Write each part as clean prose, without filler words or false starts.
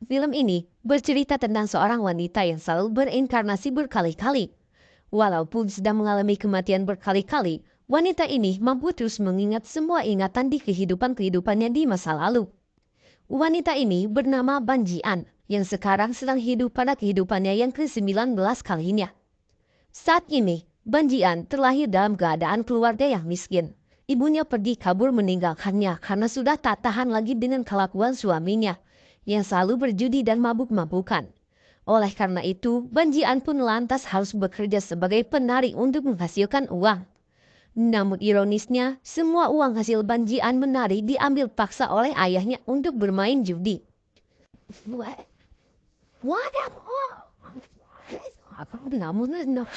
Film ini bercerita tentang seorang wanita yang selalu berinkarnasi berkali-kali. Walaupun sedang mengalami kematian berkali-kali, wanita ini mampu terus mengingat semua ingatan di kehidupannya di masa lalu. Wanita ini bernama Banjian, yang sekarang sedang hidup pada kehidupannya yang ke-19 kalinya. Saat ini, Banjian terlahir dalam keadaan keluarga yang miskin. Ibunya pergi kabur meninggalkannya karena sudah tak tahan lagi dengan kelakuan suaminya yang selalu berjudi dan mabuk-mabukan. Oleh karena itu, Banjian pun lantas harus bekerja sebagai penari untuk menghasilkan uang. Namun ironisnya, semua uang hasil Banjian menari diambil paksa oleh ayahnya untuk bermain judi. What? Aku namun aja.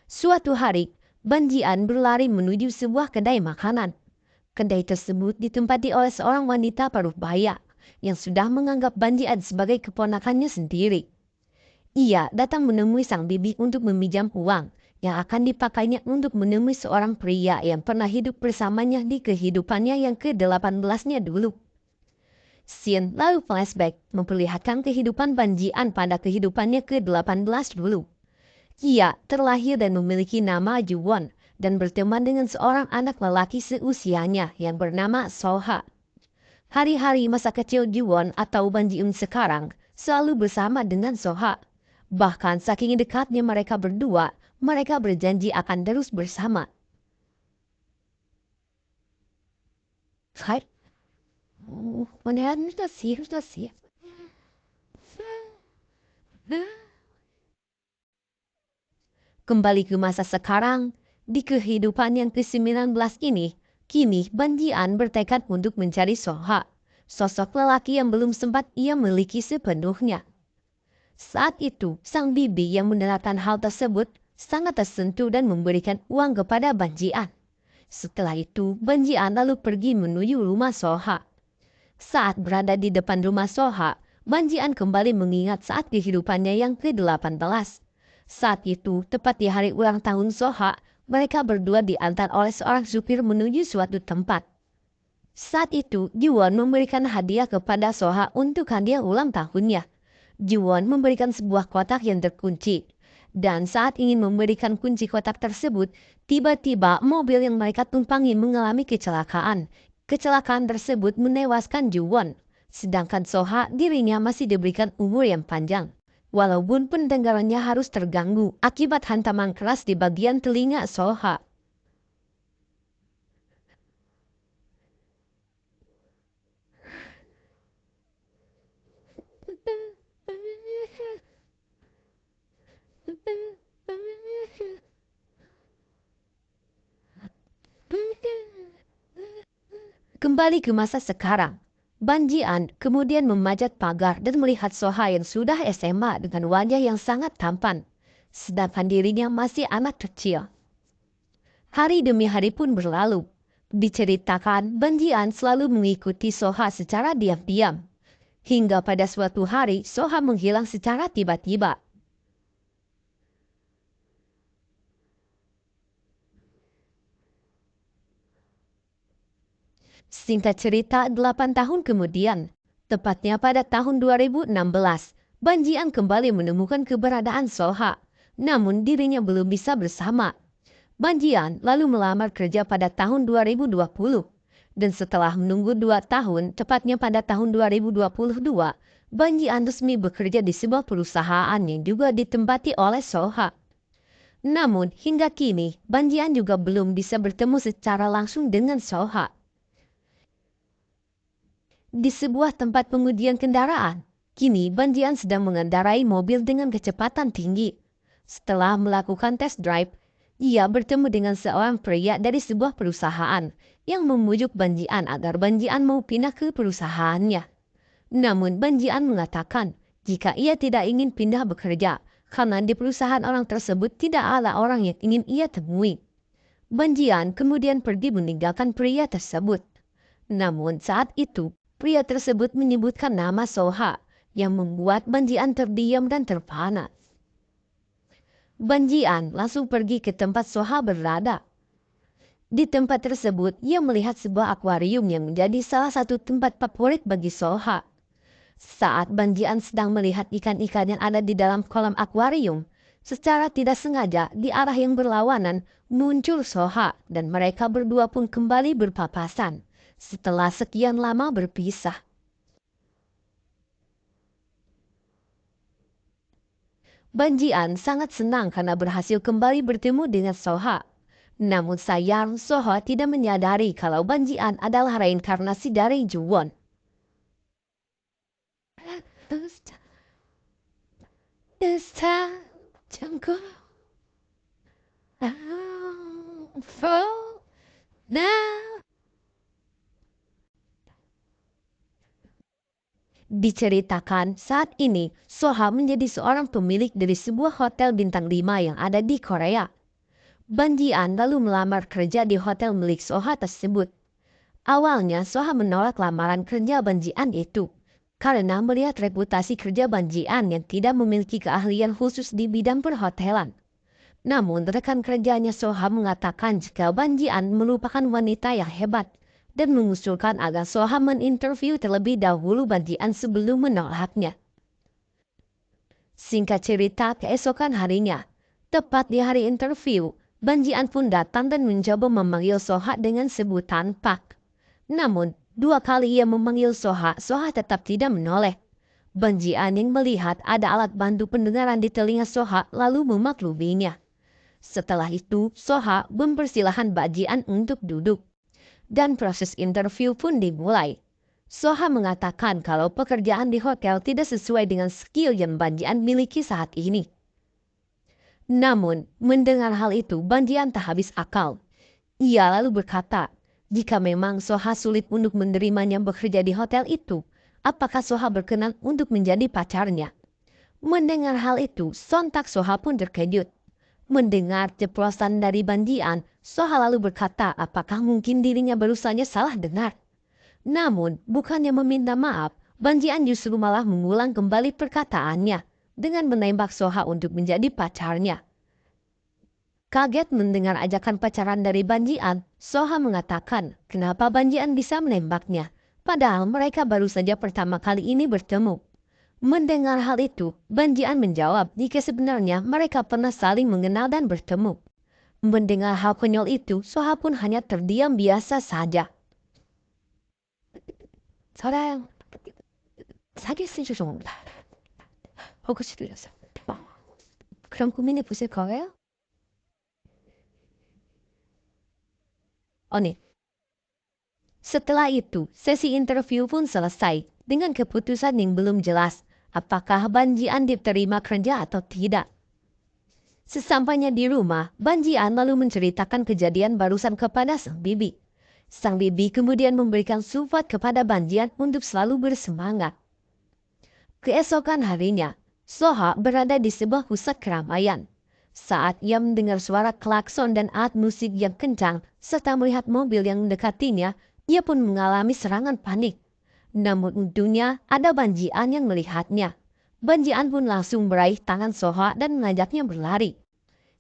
Suatu hari, Banjian berlari menuju sebuah kedai makanan. Kedai tersebut ditempati oleh seorang wanita paruh baya yang sudah menganggap Banjian sebagai keponakannya sendiri. Ia datang menemui sang bibi untuk meminjam uang yang akan dipakainya untuk menemui seorang pria yang pernah hidup bersamanya di kehidupannya yang ke-18-nya dulu. Scene lalu flashback memperlihatkan kehidupan Banjian pada kehidupannya ke-18 dulu. Ia terlahir dan memiliki nama Juwon dan berteman dengan seorang anak lelaki seusianya yang bernama Soha. Hari-hari masa kecil Juwon atau Banjiun sekarang selalu bersama dengan Soha. Bahkan saking dekatnya mereka berdua, mereka berjanji akan terus bersama. Hai, mana sih. Kembali ke masa sekarang, di kehidupan yang ke-19 ini, kini Banjian bertekad untuk mencari Soha, sosok lelaki yang belum sempat ia miliki sepenuhnya. Saat itu, sang bibi yang mendengarkan hal tersebut sangat tersentuh dan memberikan uang kepada Banjian. Setelah itu, Banjian lalu pergi menuju rumah Soha. Saat berada di depan rumah Soha, Banjian kembali mengingat saat kehidupannya yang ke-18. Saat itu, tepat di hari ulang tahun Soha, mereka berdua diantar oleh seorang supir menuju suatu tempat. Saat itu, Juwon memberikan hadiah kepada Soha untuk hadiah ulang tahunnya. Juwon memberikan sebuah kotak yang terkunci. Dan saat ingin memberikan kunci kotak tersebut, tiba-tiba mobil yang mereka tumpangi mengalami kecelakaan. Kecelakaan tersebut menewaskan Juwon. Sedangkan Soha dirinya masih diberikan umur yang panjang. Walaupun pendengarannya harus terganggu akibat hantaman keras di bagian telinga Soha. Kembali ke masa sekarang, Banjian kemudian memanjat pagar dan melihat Soha yang sudah SMA dengan wajah yang sangat tampan, sedangkan dirinya masih anak kecil. Hari demi hari pun berlalu. Diceritakan, Banjian selalu mengikuti Soha secara diam-diam. Hingga pada suatu hari, Soha menghilang secara tiba-tiba. Singkat cerita, 8 tahun kemudian, tepatnya pada tahun 2016, Banjian kembali menemukan keberadaan Soha. Namun dirinya belum bisa bersama. Banjian lalu melamar kerja pada tahun 2020. Dan setelah menunggu 2 tahun, tepatnya pada tahun 2022, Banjian resmi bekerja di sebuah perusahaan yang juga ditempati oleh Soha. Namun hingga kini, Banjian juga belum bisa bertemu secara langsung dengan Soha. Di sebuah tempat pengujian kendaraan, kini Banjian sedang mengendarai mobil dengan kecepatan tinggi. Setelah melakukan test drive, ia bertemu dengan seorang pria dari sebuah perusahaan yang memujuk Banjian agar Banjian mau pindah ke perusahaannya. Namun Banjian mengatakan jika ia tidak ingin pindah bekerja karena di perusahaan orang tersebut tidak ada orang yang ingin ia temui. Banjian kemudian pergi meninggalkan pria tersebut. Namun saat itu, pria tersebut menyebutkan nama Soha yang membuat Banjian terdiam dan terpana. Banjian langsung pergi ke tempat Soha berada. Di tempat tersebut, ia melihat sebuah akuarium yang menjadi salah satu tempat favorit bagi Soha. Saat Banjian sedang melihat ikan-ikan yang ada di dalam kolam akuarium, secara tidak sengaja di arah yang berlawanan muncul Soha dan mereka berdua pun kembali berpapasan setelah sekian lama berpisah. Banjian sangat senang karena berhasil kembali bertemu dengan Soha. Namun sayang, Soha tidak menyadari kalau Banjian adalah reinkarnasi dari Juwon. Diceritakan saat ini, Soha menjadi seorang pemilik dari sebuah hotel bintang 5 yang ada di Korea. Banjian lalu melamar kerja di hotel milik Soha tersebut. Awalnya Soha menolak lamaran kerja Banjian itu karena melihat reputasi kerja Banjian yang tidak memiliki keahlian khusus di bidang perhotelan. Namun rekan kerjanya Soha mengatakan jika Banjian merupakan wanita yang hebat dan mengusulkan agar Soha meninterview terlebih dahulu Banjian sebelum menolaknya. Singkat cerita, keesokan harinya, tepat di hari interview, Banjian pun datang dan mencoba memanggil Soha dengan sebutan Pak. Namun, 2 kali ia memanggil Soha, Soha tetap tidak menoleh. Banjian yang melihat ada alat bantu pendengaran di telinga Soha lalu memakluminya. Setelah itu, Soha mempersilahkan Banjian untuk duduk. Dan proses interview pun dimulai. Soha mengatakan kalau pekerjaan di hotel tidak sesuai dengan skill yang Banjian miliki saat ini. Namun, mendengar hal itu, Banjian tak habis akal. Ia lalu berkata, jika memang Soha sulit untuk menerimanya bekerja di hotel itu, apakah Soha berkenan untuk menjadi pacarnya? Mendengar hal itu, sontak Soha pun terkejut. Mendengar ceplosan dari Banjian, Soha lalu berkata apakah mungkin dirinya baru saja salah dengar. Namun, bukannya meminta maaf, Banjian justru malah mengulang kembali perkataannya dengan menembak Soha untuk menjadi pacarnya. Kaget mendengar ajakan pacaran dari Banjian, Soha mengatakan kenapa Banjian bisa menembaknya, padahal mereka baru saja pertama kali ini bertemu. Mendengar hal itu, Banjian menjawab jika sebenarnya mereka pernah saling mengenal dan bertemu. Mendengar hal konyol itu, Soha pun hanya terdiam biasa saja. 저랑 사귈 수 있을 정도다. 혹시 들렸어? 그럼 고민해 보실 거예요? Oni. Setelah itu, sesi interview pun selesai dengan keputusan yang belum jelas apakah Banjian diterima kerja atau tidak. Sesampainya di rumah, Banjian lalu menceritakan kejadian barusan kepada sang bibi. Sang bibi kemudian memberikan support kepada Banjian untuk selalu bersemangat. Keesokan harinya, Soha berada di sebuah pusat keramaian. Saat ia mendengar suara klakson dan alat musik yang kencang, serta melihat mobil yang mendekatinya, ia pun mengalami serangan panik. Namun untungnya ada Banjian yang melihatnya. Banjian pun langsung meraih tangan Soha dan mengajaknya berlari.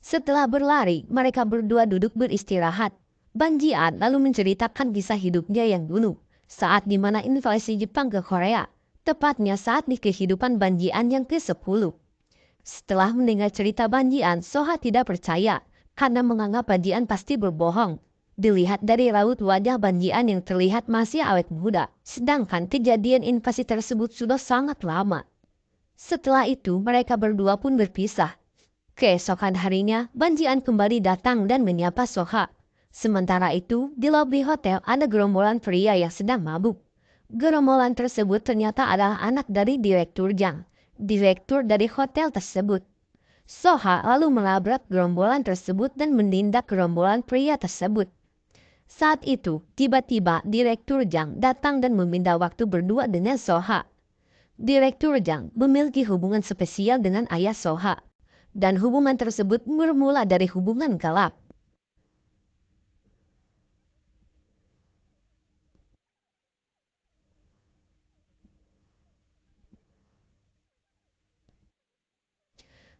Setelah berlari, mereka berdua duduk beristirahat. Banjian lalu menceritakan kisah hidupnya yang dulu, saat dimana invasi Jepang ke Korea, tepatnya saat di kehidupan Banjian yang ke-10. Setelah mendengar cerita Banjian, Soha tidak percaya karena menganggap Banjian pasti berbohong. Dilihat dari raut wajah Banjian yang terlihat masih awet muda, sedangkan kejadian invasi tersebut sudah sangat lama. Setelah itu, mereka berdua pun berpisah. Keesokan harinya, Banjian kembali datang dan menyapa Soha. Sementara itu, di lobi hotel ada gerombolan pria yang sedang mabuk. Gerombolan tersebut ternyata adalah anak dari Direktur Jang, direktur dari hotel tersebut. Soha lalu melabrak gerombolan tersebut dan menindak gerombolan pria tersebut. Saat itu, tiba-tiba Direktur Jang datang dan meminta waktu berdua dengan Soha. Direktur Jang memiliki hubungan spesial dengan ayah Soha, dan hubungan tersebut bermula dari hubungan gelap.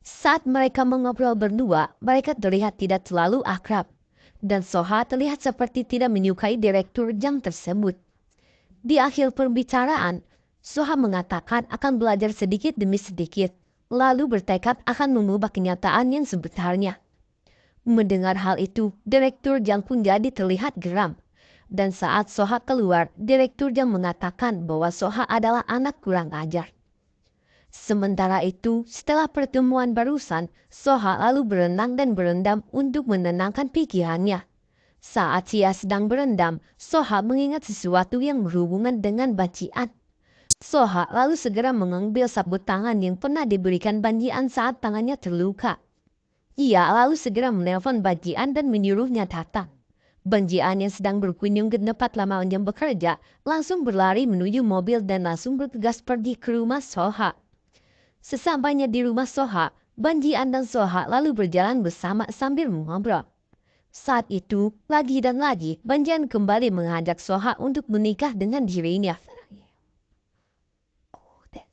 Saat mereka mengobrol berdua, mereka terlihat tidak terlalu akrab. Dan Soha terlihat seperti tidak menyukai Direktur Jang tersebut. Di akhir pembicaraan, Soha mengatakan akan belajar sedikit demi sedikit, lalu bertekad akan mengubah kenyataan yang sebenarnya. Mendengar hal itu, Direktur Jang pun jadi terlihat geram. Dan saat Soha keluar, Direktur Jang mengatakan bahwa Soha adalah anak kurang ajar. Sementara itu, setelah pertemuan barusan, Soha lalu berenang dan berendam untuk menenangkan pikirannya. Saat ia sedang berendam, Soha mengingat sesuatu yang berhubungan dengan Banjian. Soha lalu segera mengambil sabut tangan yang pernah diberikan Banjian saat tangannya terluka. Ia lalu segera menelpon Banjian dan menyuruhnya datang. Banjian yang sedang berkunjung ke tempat lamanya bekerja langsung berlari menuju mobil dan langsung bergegas pergi ke rumah Soha. Sesampainya di rumah Soha, Banjian dan Soha lalu berjalan bersama sambil mengobrol. Saat itu, lagi dan lagi, Banjian kembali mengajak Soha untuk menikah dengan dirinya.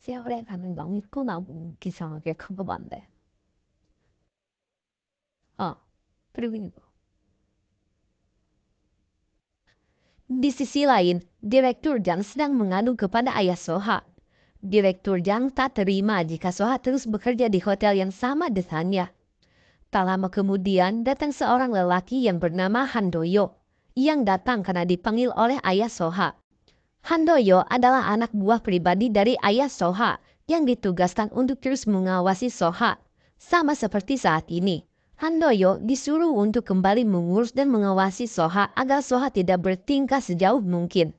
세월에 가는 너무 있구나, 이상하게 그거 반대. 그리고 이거. Di sisi lain, Direktur Jang sedang mengadu kepada ayah Soha. Direktur Jang tak terima jika Soha terus bekerja di hotel yang sama dengannya. Tak lama kemudian datang seorang lelaki yang bernama Handoyo, yang datang karena dipanggil oleh ayah Soha. Handoyo adalah anak buah pribadi dari ayah Soha yang ditugaskan untuk terus mengawasi Soha. Sama seperti saat ini, Handoyo disuruh untuk kembali mengurus dan mengawasi Soha agar Soha tidak bertingkah sejauh mungkin.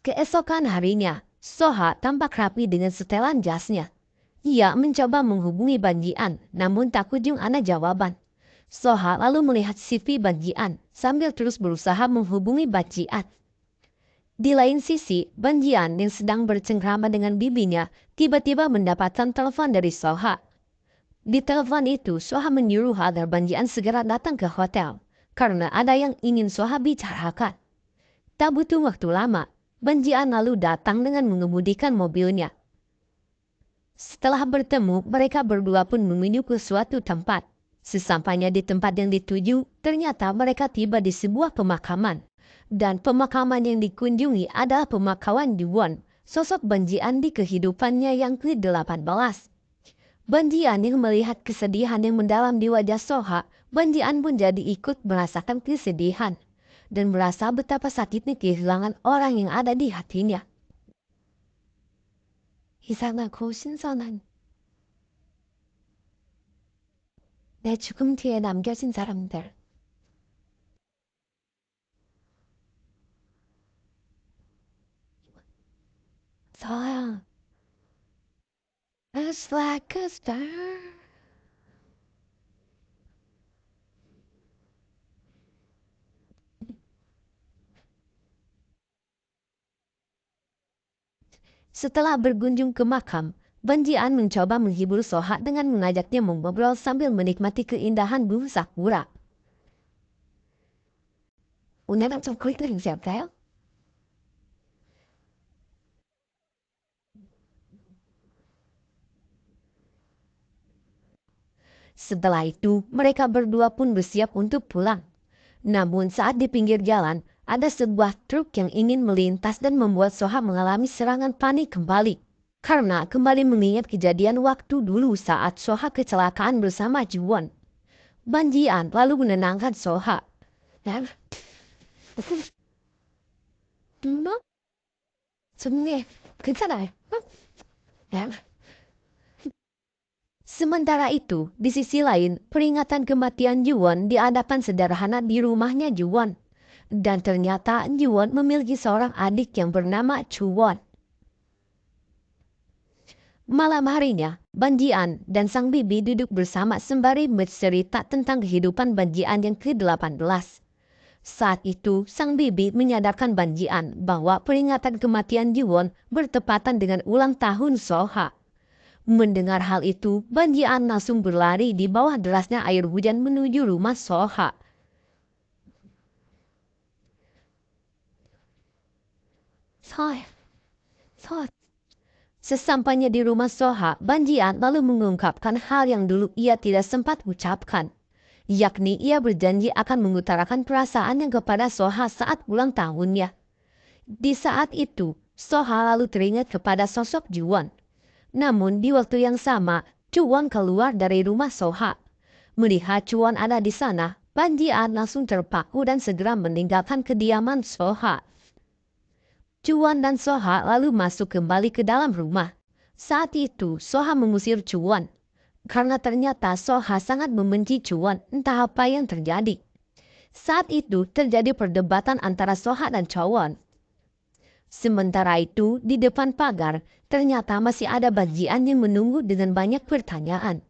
Keesokan harinya, Soha tampak rapi dengan setelan jasnya. Ia mencoba menghubungi Banjian, namun tak kunjung ada jawaban. Soha lalu melihat CV Banjian sambil terus berusaha menghubungi Banjian. Di lain sisi, Banjian yang sedang bercengkrama dengan bibinya tiba-tiba mendapatkan telepon dari Soha. Di telepon itu, Soha menyuruh agar Banjian segera datang ke hotel karena ada yang ingin Soha bicarakan. Tak butuh waktu lama, Banjian lalu datang dengan mengemudikan mobilnya. Setelah bertemu, mereka berdua pun menuju ke suatu tempat. Sesampainya di tempat yang dituju, ternyata mereka tiba di sebuah pemakaman. Dan pemakaman yang dikunjungi adalah pemakaman Yuwon, sosok Banjian di kehidupannya yang ke-18. Banjian yang melihat kesedihan yang mendalam di wajah Soha, Banjian pun jadi ikut merasakan kesedihan. Dan merasa betapa sakitnya kehilangan orang yang ada di hatinya. 이상하고 신선한 내 죽음 뒤에 남겨진 사람들. 서야, it's like a star. Setelah berkunjung ke makam, Banjian mencoba menghibur Soha dengan mengajaknya mengobrol sambil menikmati keindahan bunga sakura. 오늘은 좀 그림이 없어요? Setelah itu, mereka berdua pun bersiap untuk pulang. Namun saat di pinggir jalan, ada sebuah truk yang ingin melintas dan membuat Soha mengalami serangan panik kembali. Karena kembali mengingat kejadian waktu dulu saat Soha kecelakaan bersama Juwon. Banjian lalu menenangkan Soha. 뭐? 정리 괜찮아요. Sementara itu, di sisi lain, peringatan kematian Juwon diadakan sederhana di rumahnya Juwon. Dan ternyata Juwon memiliki seorang adik yang bernama Chuwon. Malam harinya, Banjian dan sang bibi duduk bersama sembari bercerita tentang kehidupan Banjian yang ke-18. Saat itu, sang bibi menyadarkan Banjian bahwa peringatan kematian Juwon bertepatan dengan ulang tahun Soha. Mendengar hal itu, Banjian langsung berlari di bawah derasnya air hujan menuju rumah Soha. Soh, Soh, Sesampainya di rumah Soha, Banjian lalu mengungkapkan hal yang dulu ia tidak sempat ucapkan. Yakni ia berjanji akan mengutarakan perasaannya kepada Soha saat ulang tahunnya. Di saat itu, Soha lalu teringat kepada sosok Juwon. Namun di waktu yang sama, Juwon keluar dari rumah Soha. Melihat Juwon ada di sana, Banjian langsung terpaku dan segera meninggalkan kediaman Soha. Juwon dan Soha lalu masuk kembali ke dalam rumah. Saat itu, Soha mengusir Juwon. Karena ternyata Soha sangat membenci Juwon, entah apa yang terjadi. Saat itu terjadi perdebatan antara Soha dan Juwon. Sementara itu, di depan pagar, ternyata masih ada Banjian yang menunggu dengan banyak pertanyaan.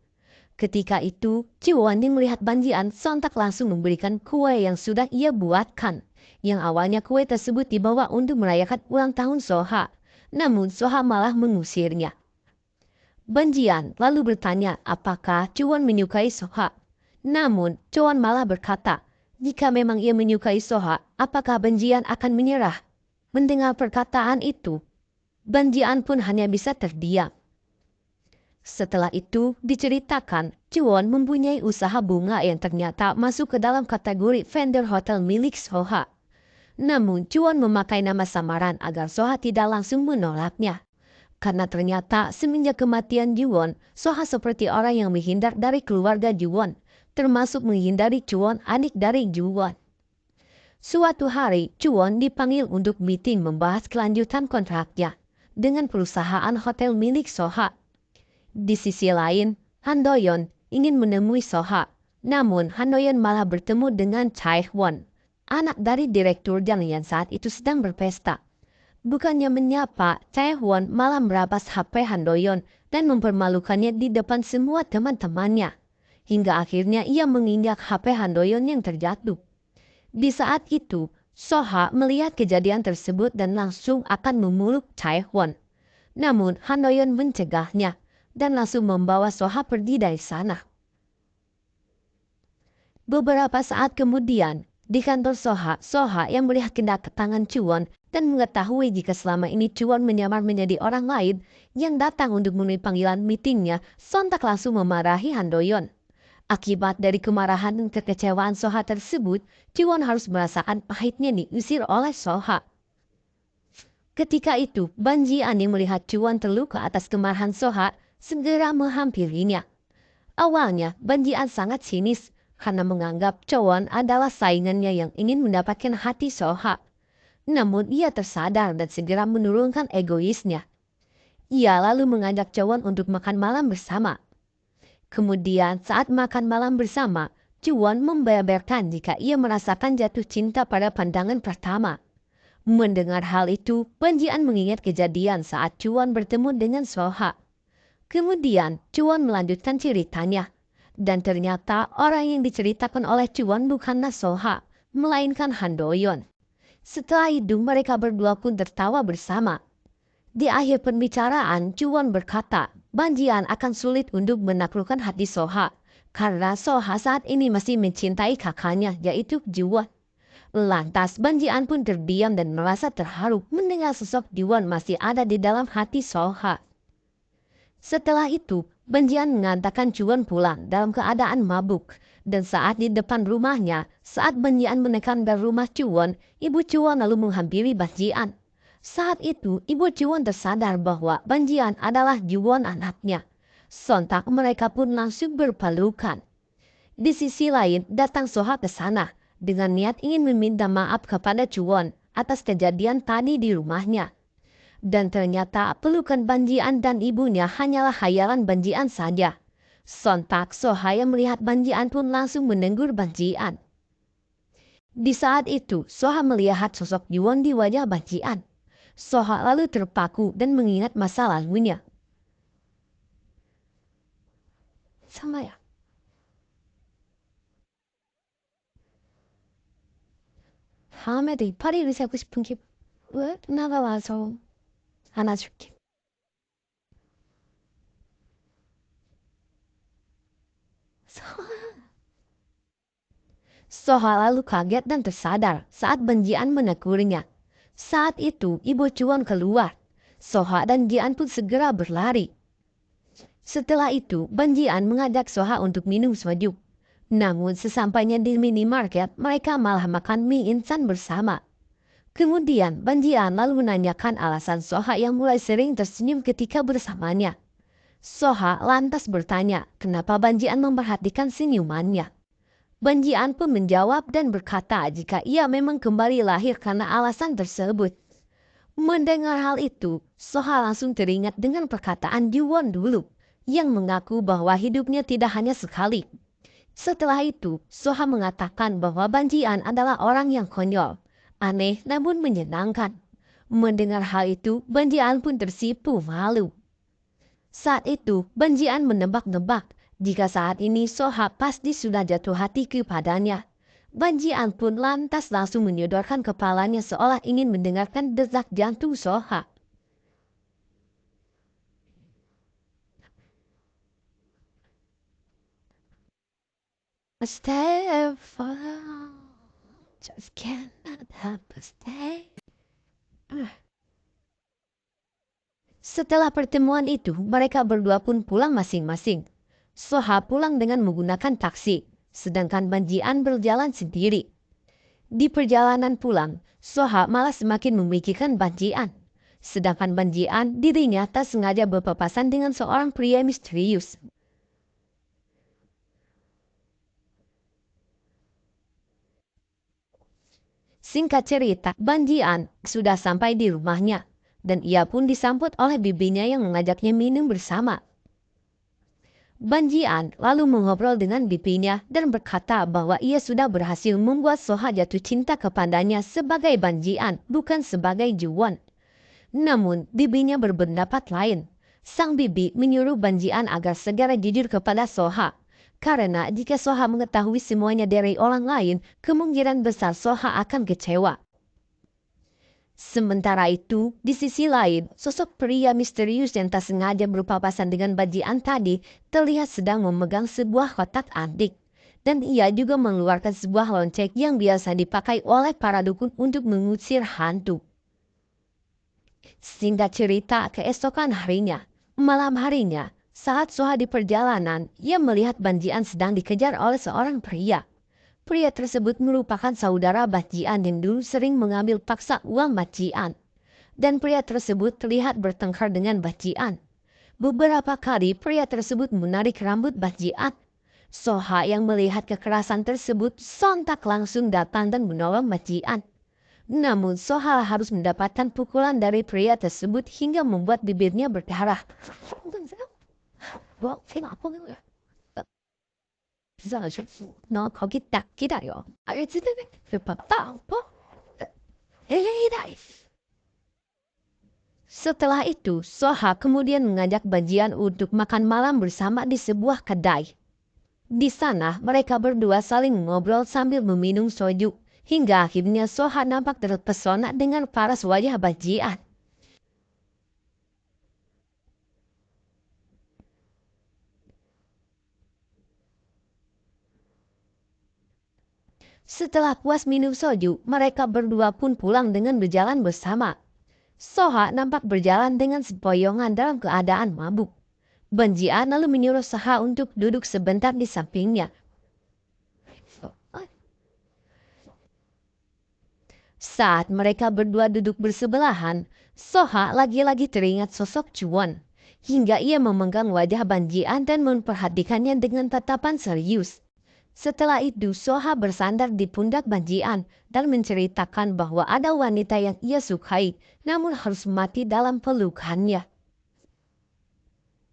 Ketika itu, Juwon yang melihat Banjian sontak langsung memberikan kue yang sudah ia buatkan. Yang awalnya kue tersebut dibawa untuk merayakan ulang tahun Soha. Namun Soha malah mengusirnya. Banjian lalu bertanya apakah Juwon menyukai Soha. Namun Juwon malah berkata, jika memang ia menyukai Soha, apakah Banjian akan menyerah? Mendengar perkataan itu, Banjian pun hanya bisa terdiam. Setelah itu diceritakan, Juwon mempunyai usaha bunga yang ternyata masuk ke dalam kategori vendor hotel milik Soha. Namun Juwon memakai nama samaran agar Soha tidak langsung menolaknya. Karena ternyata semenjak kematian Juwon, Soha seperti orang yang menghindar dari keluarga Juwon, termasuk menghindari Juwon, adik dari Juwon. Suatu hari, Juwon dipanggil untuk meeting membahas kelanjutan kontraknya dengan perusahaan hotel milik Soha. Di sisi lain, Han Do-yeon ingin menemui Soha. Namun, Han Do-yeon malah bertemu dengan Chae-won, anak dari direktur yang saat itu sedang berpesta. Bukannya menyapa, Chae-won malah merampas HP Han Do-yeon dan mempermalukannya di depan semua teman-temannya. Hingga akhirnya ia menginjak HP Han Do-yeon yang terjatuh. Di saat itu, Soha melihat kejadian tersebut dan langsung akan memeluk Chae-won. Namun, Han Do-yeon mencegahnya dan langsung membawa Soha pergi dari sana. Beberapa saat kemudian, di kantor Soha yang melihat kedatangan Juwon dan mengetahui jika selama ini Juwon menyamar menjadi orang lain yang datang untuk memenuhi panggilan meetingnya, sontak langsung memarahi Han Do-yeon. Akibat dari kemarahan dan kekecewaan Soha tersebut, Juwon harus merasakan pahitnya diusir oleh Soha. Ketika itu, Banjian yang melihat Juwon terluka atas kemarahan Soha segera menghampirinya. Awalnya, Banjian sangat sinis karena menganggap Juwon adalah saingannya yang ingin mendapatkan hati Soha. Namun ia tersadar dan segera menurunkan egoisnya. Ia lalu mengajak Juwon untuk makan malam bersama. Kemudian saat makan malam bersama, Juwon membeberkan jika ia merasakan jatuh cinta pada pandangan pertama. Mendengar hal itu, Banjian mengingat kejadian saat Juwon bertemu dengan Soha. Kemudian, Juwon melanjutkan ceritanya. Dan ternyata orang yang diceritakan oleh Juwon bukanlah Soha, melainkan Han Do-yeon. Setelah itu, mereka berdua pun tertawa bersama. Di akhir pembicaraan, Juwon berkata, Banjian akan sulit untuk menaklukkan hati Soha, karena Soha saat ini masih mencintai kakaknya, yaitu Juwon. Lantas Banjian pun terdiam dan merasa terharu mendengar sosok Juwon masih ada di dalam hati Soha. Setelah itu, Banjian mengatakan Juwon pulang dalam keadaan mabuk. Dan saat di depan rumahnya, saat Banjian menekan bel rumah Juwon, ibu Juwon lalu menghampiri Banjian. Saat itu, ibu Juwon tersadar bahwa Banjian adalah Juwon anaknya. Sontak mereka pun langsung berpelukan. Di sisi lain, datang Soha ke sana dengan niat ingin meminta maaf kepada Juwon atas kejadian tadi di rumahnya. Dan ternyata pelukan Banjian dan ibunya hanyalah khayalan Banjian saja. Sontak Soha yang melihat Banjian pun langsung menegur Banjian. Di saat itu, Soha melihat sosok Juwon di wajah Banjian. Soha lalu terpaku dan mengingat masa lalunya. Sama ya. 다음에도 이파리를 사고 싶은 기분. 왜? 누나가 와서 안아줄게. Soha lalu kaget dan tersadar saat Banjian menegurnya. Saat itu, ibu Juwon keluar. Soha dan Jian pun segera berlari. Setelah itu, Ban Jian mengajak Soha untuk minum soju. Namun sesampainya di minimarket, mereka malah makan mie instan bersama. Kemudian, Ban Jian lalu menanyakan alasan Soha yang mulai sering tersenyum ketika bersamanya. Soha lantas bertanya, kenapa Ban Jian memperhatikan senyumannya. Ban Jian pun menjawab dan berkata jika ia memang kembali lahir karena alasan tersebut. Mendengar hal itu, Soha langsung teringat dengan perkataan Jiwon dulu, yang mengaku bahwa hidupnya tidak hanya sekali. Setelah itu, Soha mengatakan bahwa Ban Jian adalah orang yang konyol, aneh namun menyenangkan. Mendengar hal itu, Ban Jian pun tersipu malu. Saat itu, Ban Jian menebak-nebak jika saat ini Soha pasti sudah jatuh hati kepadanya. Ban Jian pun lantas langsung menyodorkan kepalanya seolah ingin mendengarkan detak jantung Soha. Stay for long, just cannot help but stay. Setelah pertemuan itu, mereka berdua pun pulang masing-masing. Soha pulang dengan menggunakan taksi, sedangkan Ban Jian berjalan sendiri. Di perjalanan pulang, Soha malah semakin memikirkan Ban Jian. Sedangkan Ban Jian dirinya tak sengaja berpapasan dengan seorang pria misterius. Singkat cerita, Ban Jian sudah sampai di rumahnya, dan ia pun disambut oleh bibinya yang mengajaknya minum bersama. Ban Jian lalu mengobrol dengan bibinya dan berkata bahwa ia sudah berhasil membuat Soha jatuh cinta kepadanya sebagai Ban Jian, bukan sebagai Jiwon. Namun, bibinya berpendapat lain. Sang bibi menyuruh Ban Jian agar segera jujur kepada Soha. Karena jika Soha mengetahui semuanya dari orang lain, kemungkinan besar Soha akan kecewa. Sementara itu, di sisi lain, sosok pria misterius yang tak sengaja berpapasan dengan Ban Jian tadi terlihat sedang memegang sebuah kotak antik. Dan ia juga mengeluarkan sebuah lonceng yang biasa dipakai oleh para dukun untuk mengusir hantu. Singkat cerita, keesokan harinya, malam harinya, saat Soha di perjalanan, ia melihat Ban Jian sedang dikejar oleh seorang pria. Pria tersebut merupakan saudara Ban Jian yang dulu sering mengambil paksa uang Ban Jian. Dan pria tersebut terlihat bertengkar dengan Ban Jian. Beberapa kali pria tersebut menarik rambut Ban Jian. Soha yang melihat kekerasan tersebut sontak langsung datang dan menolong Ban Jian. Namun Soha harus mendapatkan pukulan dari pria tersebut hingga membuat bibirnya berdarah. 너 거기 딱 기다려. 알지? Setelah itu, Soha kemudian mengajak Ban Jian untuk makan malam bersama di sebuah kedai. Di sana, mereka berdua saling mengobrol sambil meminum soju, hingga akhirnya Soha nampak terpesona dengan paras wajah Ban Jian. Setelah puas minum soju, mereka berdua pun pulang dengan berjalan bersama. Soha nampak berjalan dengan sempoyongan dalam keadaan mabuk. Ban Jian lalu menyuruh Soha untuk duduk sebentar di sampingnya. Saat mereka berdua duduk bersebelahan, Soha lagi-lagi teringat sosok Jiwon. Hingga ia memegang wajah Ban Jian dan memperhatikannya dengan tatapan serius. Setelah itu, Soha bersandar di pundak Ban Jian dan menceritakan bahwa ada wanita yang ia sukai, namun harus mati dalam pelukannya.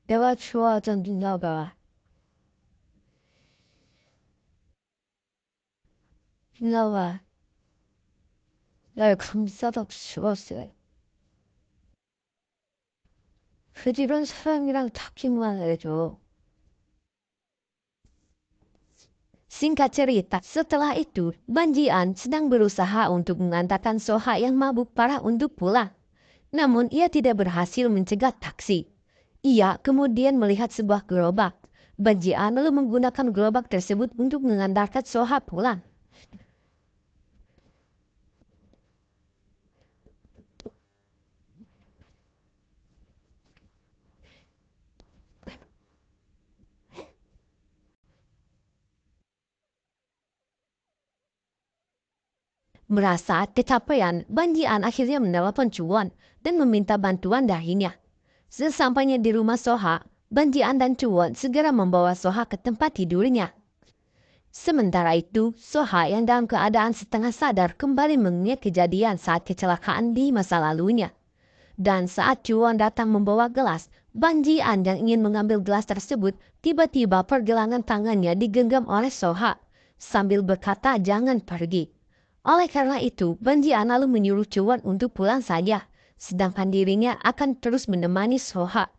내가 좋아하던 누나가 날 감싸다 죽었어요. 그 뒤론 사랑이랑 다투기만 해줘. Singkat cerita, setelah itu, Ban Jian sedang berusaha untuk mengantarkan Soha yang mabuk parah untuk pulang. Namun ia tidak berhasil mencegah taksi. Ia kemudian melihat sebuah gerobak. Ban Jian lalu menggunakan gerobak tersebut untuk mengantarkan Soha pulang. Merasa kecapean, Banjian akhirnya menelepon Cuan dan meminta bantuan darinya. Sesampainya di rumah Soha, Banjian dan Cuan segera membawa Soha ke tempat tidurnya. Sementara itu, Soha yang dalam keadaan setengah sadar kembali mengingat kejadian saat kecelakaan di masa lalunya. Dan saat Cuan datang membawa gelas, Banjian yang ingin mengambil gelas tersebut, tiba-tiba pergelangan tangannya digenggam oleh Soha, sambil berkata jangan pergi. Oleh karena itu, Banjian lalu menyuruh Cuan untuk pulang saja, sedangkan dirinya akan terus menemani Soha.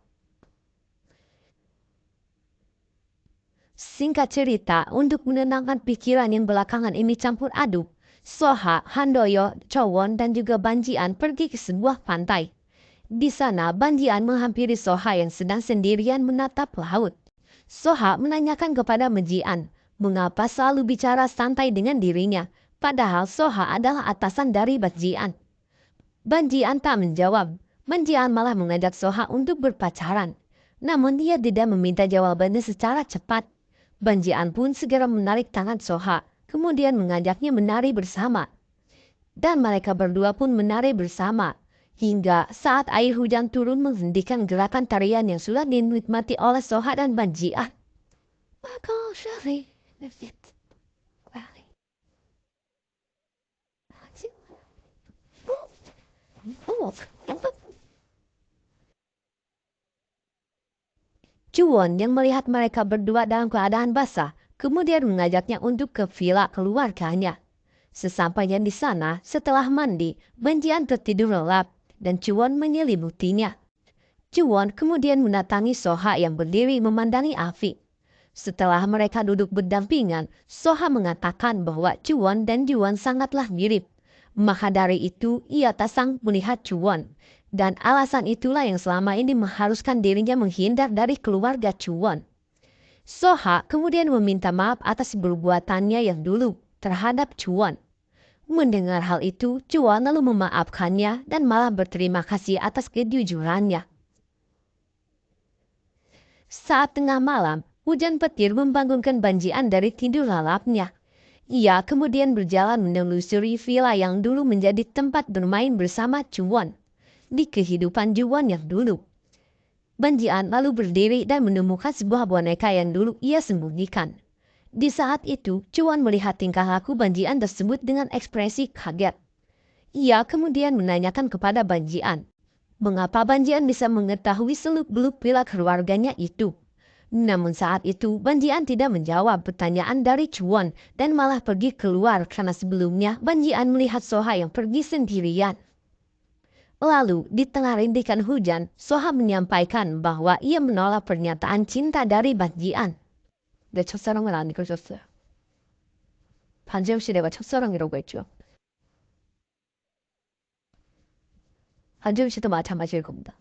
Singkat cerita, untuk menenangkan pikiran yang belakangan ini campur aduk, Soha, Handoyo, Cowon, dan juga Banjian pergi ke sebuah pantai. Di sana, Banjian menghampiri Soha yang sedang sendirian menatap laut. Soha menanyakan kepada Banjian, mengapa selalu bicara santai dengan dirinya, padahal Soha adalah atasan dari Banjian. Banjian tak menjawab. Banjian malah mengajak Soha untuk berpacaran. Namun dia tidak meminta jawabannya secara cepat. Banjian pun segera menarik tangan Soha, kemudian mengajaknya menari bersama. Dan mereka berdua pun menari bersama, hingga saat air hujan turun menghentikan gerakan tarian yang sudah dinikmati oleh Soha dan Banjian. Cuan yang melihat mereka berdua dalam keadaan basah, kemudian mengajaknya untuk ke villa keluarganya. Sesampainya di sana, setelah mandi, Banjian tertidur lelap dan Cuan menyelimutinya. Cuan kemudian mendatangi Soha yang berdiri memandangi Afi. Setelah mereka duduk berdampingan, Soha mengatakan bahwa Cuan dan Juan sangatlah mirip. Maka dari itu, ia tak sanggup melihat Cuan. Dan alasan itulah yang selama ini mengharuskan dirinya menghindar dari keluarga Cuan. Soha kemudian meminta maaf atas perbuatannya yang dulu terhadap Cuan. Mendengar hal itu, Cuan lalu memaafkannya dan malah berterima kasih atas kejujurannya. Saat tengah malam, hujan petir membangunkan Banjian dari tidur lalapnya. Ia kemudian berjalan menelusuri villa yang dulu menjadi tempat bermain bersama Cuan. Di kehidupan Juan yang dulu, Banjian lalu berdiri dan menemukan sebuah boneka yang dulu ia sembunyikan. Di saat itu, Cuan melihat tingkah laku Banjian tersebut dengan ekspresi kaget. Ia kemudian menanyakan kepada Banjian, mengapa Banjian bisa mengetahui seluk-beluk villa keluarganya itu. Namun saat itu, Banjian tidak menjawab pertanyaan dari Cuan dan malah pergi keluar karena sebelumnya Banjian melihat Soha yang pergi sendirian. Lalu, di tengah rintikan hujan, Soha menyampaikan bahwa ia menolak pernyataan cinta dari Banjian. 내 첫사랑은 안 그러셨어요. 반지영 씨 내가 첫사랑이라고 했죠. 반지영 씨도 마찬가지일 겁니다.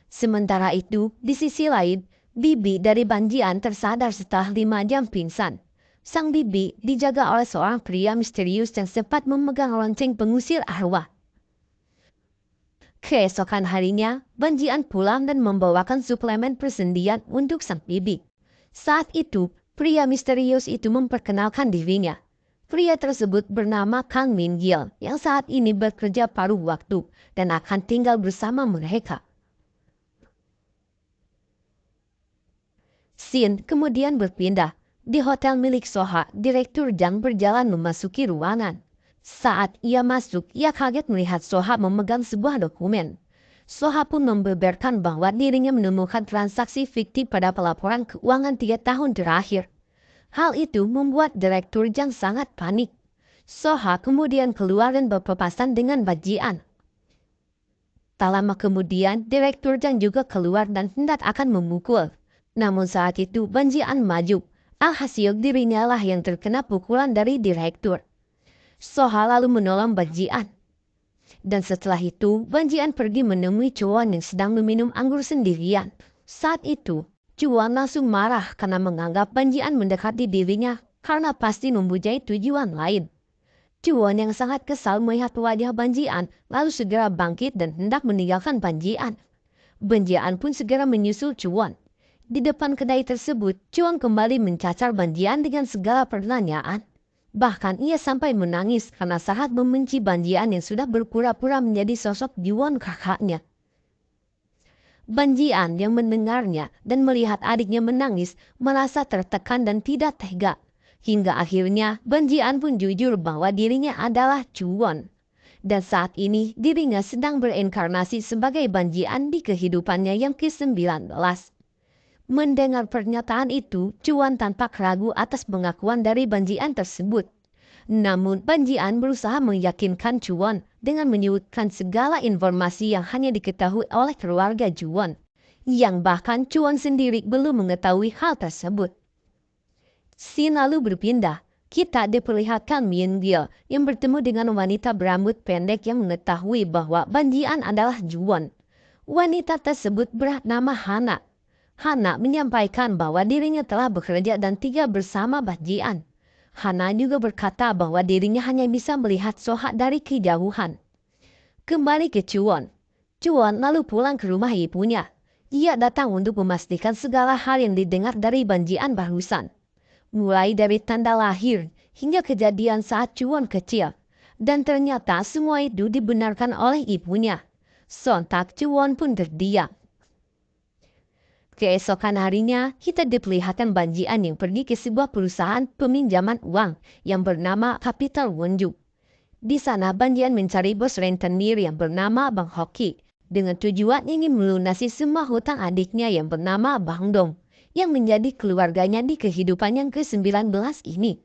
Sementara itu, di sisi lain, Bibi dari Banjian tersadar setelah 5 jam pingsan. Sang Bibi dijaga oleh seorang pria misterius yang sempat memegang lonceng pengusir arwah. Keesokan harinya, Banjian pulang dan membawakan suplemen persendian untuk sang Bibi. Saat itu, pria misterius itu memperkenalkan dirinya. Pria tersebut bernama Kang Min Gil yang saat ini bekerja paruh waktu dan akan tinggal bersama mereka. Scene kemudian berpindah. Di hotel milik Soha, Direktur Jang berjalan memasuki ruangan. Saat ia masuk, ia kaget melihat Soha memegang sebuah dokumen. Soha pun membeberkan bahwa dirinya menemukan transaksi fiktif pada pelaporan keuangan 3 tahun terakhir. Hal itu membuat Direktur Jang sangat panik. Soha kemudian keluar dan berpapasan dengan Banjian. Tak lama kemudian, Direktur Jang juga keluar dan hendak akan memukul. Namun saat itu Banjian maju. Alhasil dirinya lah yang terkena pukulan dari direktur. Soha lalu menolong Banjian. Dan setelah itu, Banjian pergi menemui Cuan yang sedang meminum anggur sendirian. Saat itu, Cuan langsung marah karena menganggap Banjian mendekati dirinya karena pasti mempunyai tujuan lain. Cuan yang sangat kesal melihat wajah Banjian lalu segera bangkit dan hendak meninggalkan Banjian. Ban pun segera menyusul Cuan. Di depan kedai tersebut, Cuan kembali mencacar Ban dengan segala pertanyaan. Bahkan ia sampai menangis karena sangat membenci Ban yang sudah berpura-pura menjadi sosok Juan kakaknya. Ban yang mendengarnya dan melihat adiknya menangis merasa tertekan dan tidak tega. Hingga akhirnya Ban pun jujur bahwa dirinya adalah Cuan. Dan saat ini dirinya sedang berinkarnasi sebagai Ban di kehidupannya yang ke-19. Mendengar pernyataan itu, Cuan tampak ragu atas pengakuan dari Ban tersebut. Namun Ban berusaha meyakinkan Cuan dengan menyebutkan segala informasi yang hanya diketahui oleh keluarga Cuan, yang bahkan Cuan sendiri belum mengetahui hal tersebut. Scene lalu berpindah. Kita diperlihatkan Mingyil yang bertemu dengan wanita berambut pendek yang mengetahui bahwa Ban adalah Juan. Wanita tersebut bernama Hana. Hana menyampaikan bahwa dirinya telah bekerja dan tinggal bersama Ban. Hana juga berkata bahwa dirinya hanya bisa melihat Soha dari kejauhan. Kembali ke Cuan. Cuan lalu pulang ke rumah ibunya. Ia datang untuk memastikan segala hal yang didengar dari Ban barusan. Mulai dari tanda lahir hingga kejadian saat Cuan kecil. Dan ternyata semua itu dibenarkan oleh ibunya. Sontak Cuan pun terdiam. Keesokan harinya, kita diperlihatkan Ban yang pergi ke sebuah perusahaan peminjaman uang yang bernama Capital Wonju. Di sana Ban mencari bos rentenir yang bernama Bang Hoki dengan tujuan ingin melunasi semua hutang adiknya yang bernama Bang Dong, yang menjadi keluarganya di kehidupan yang ke-19 ini.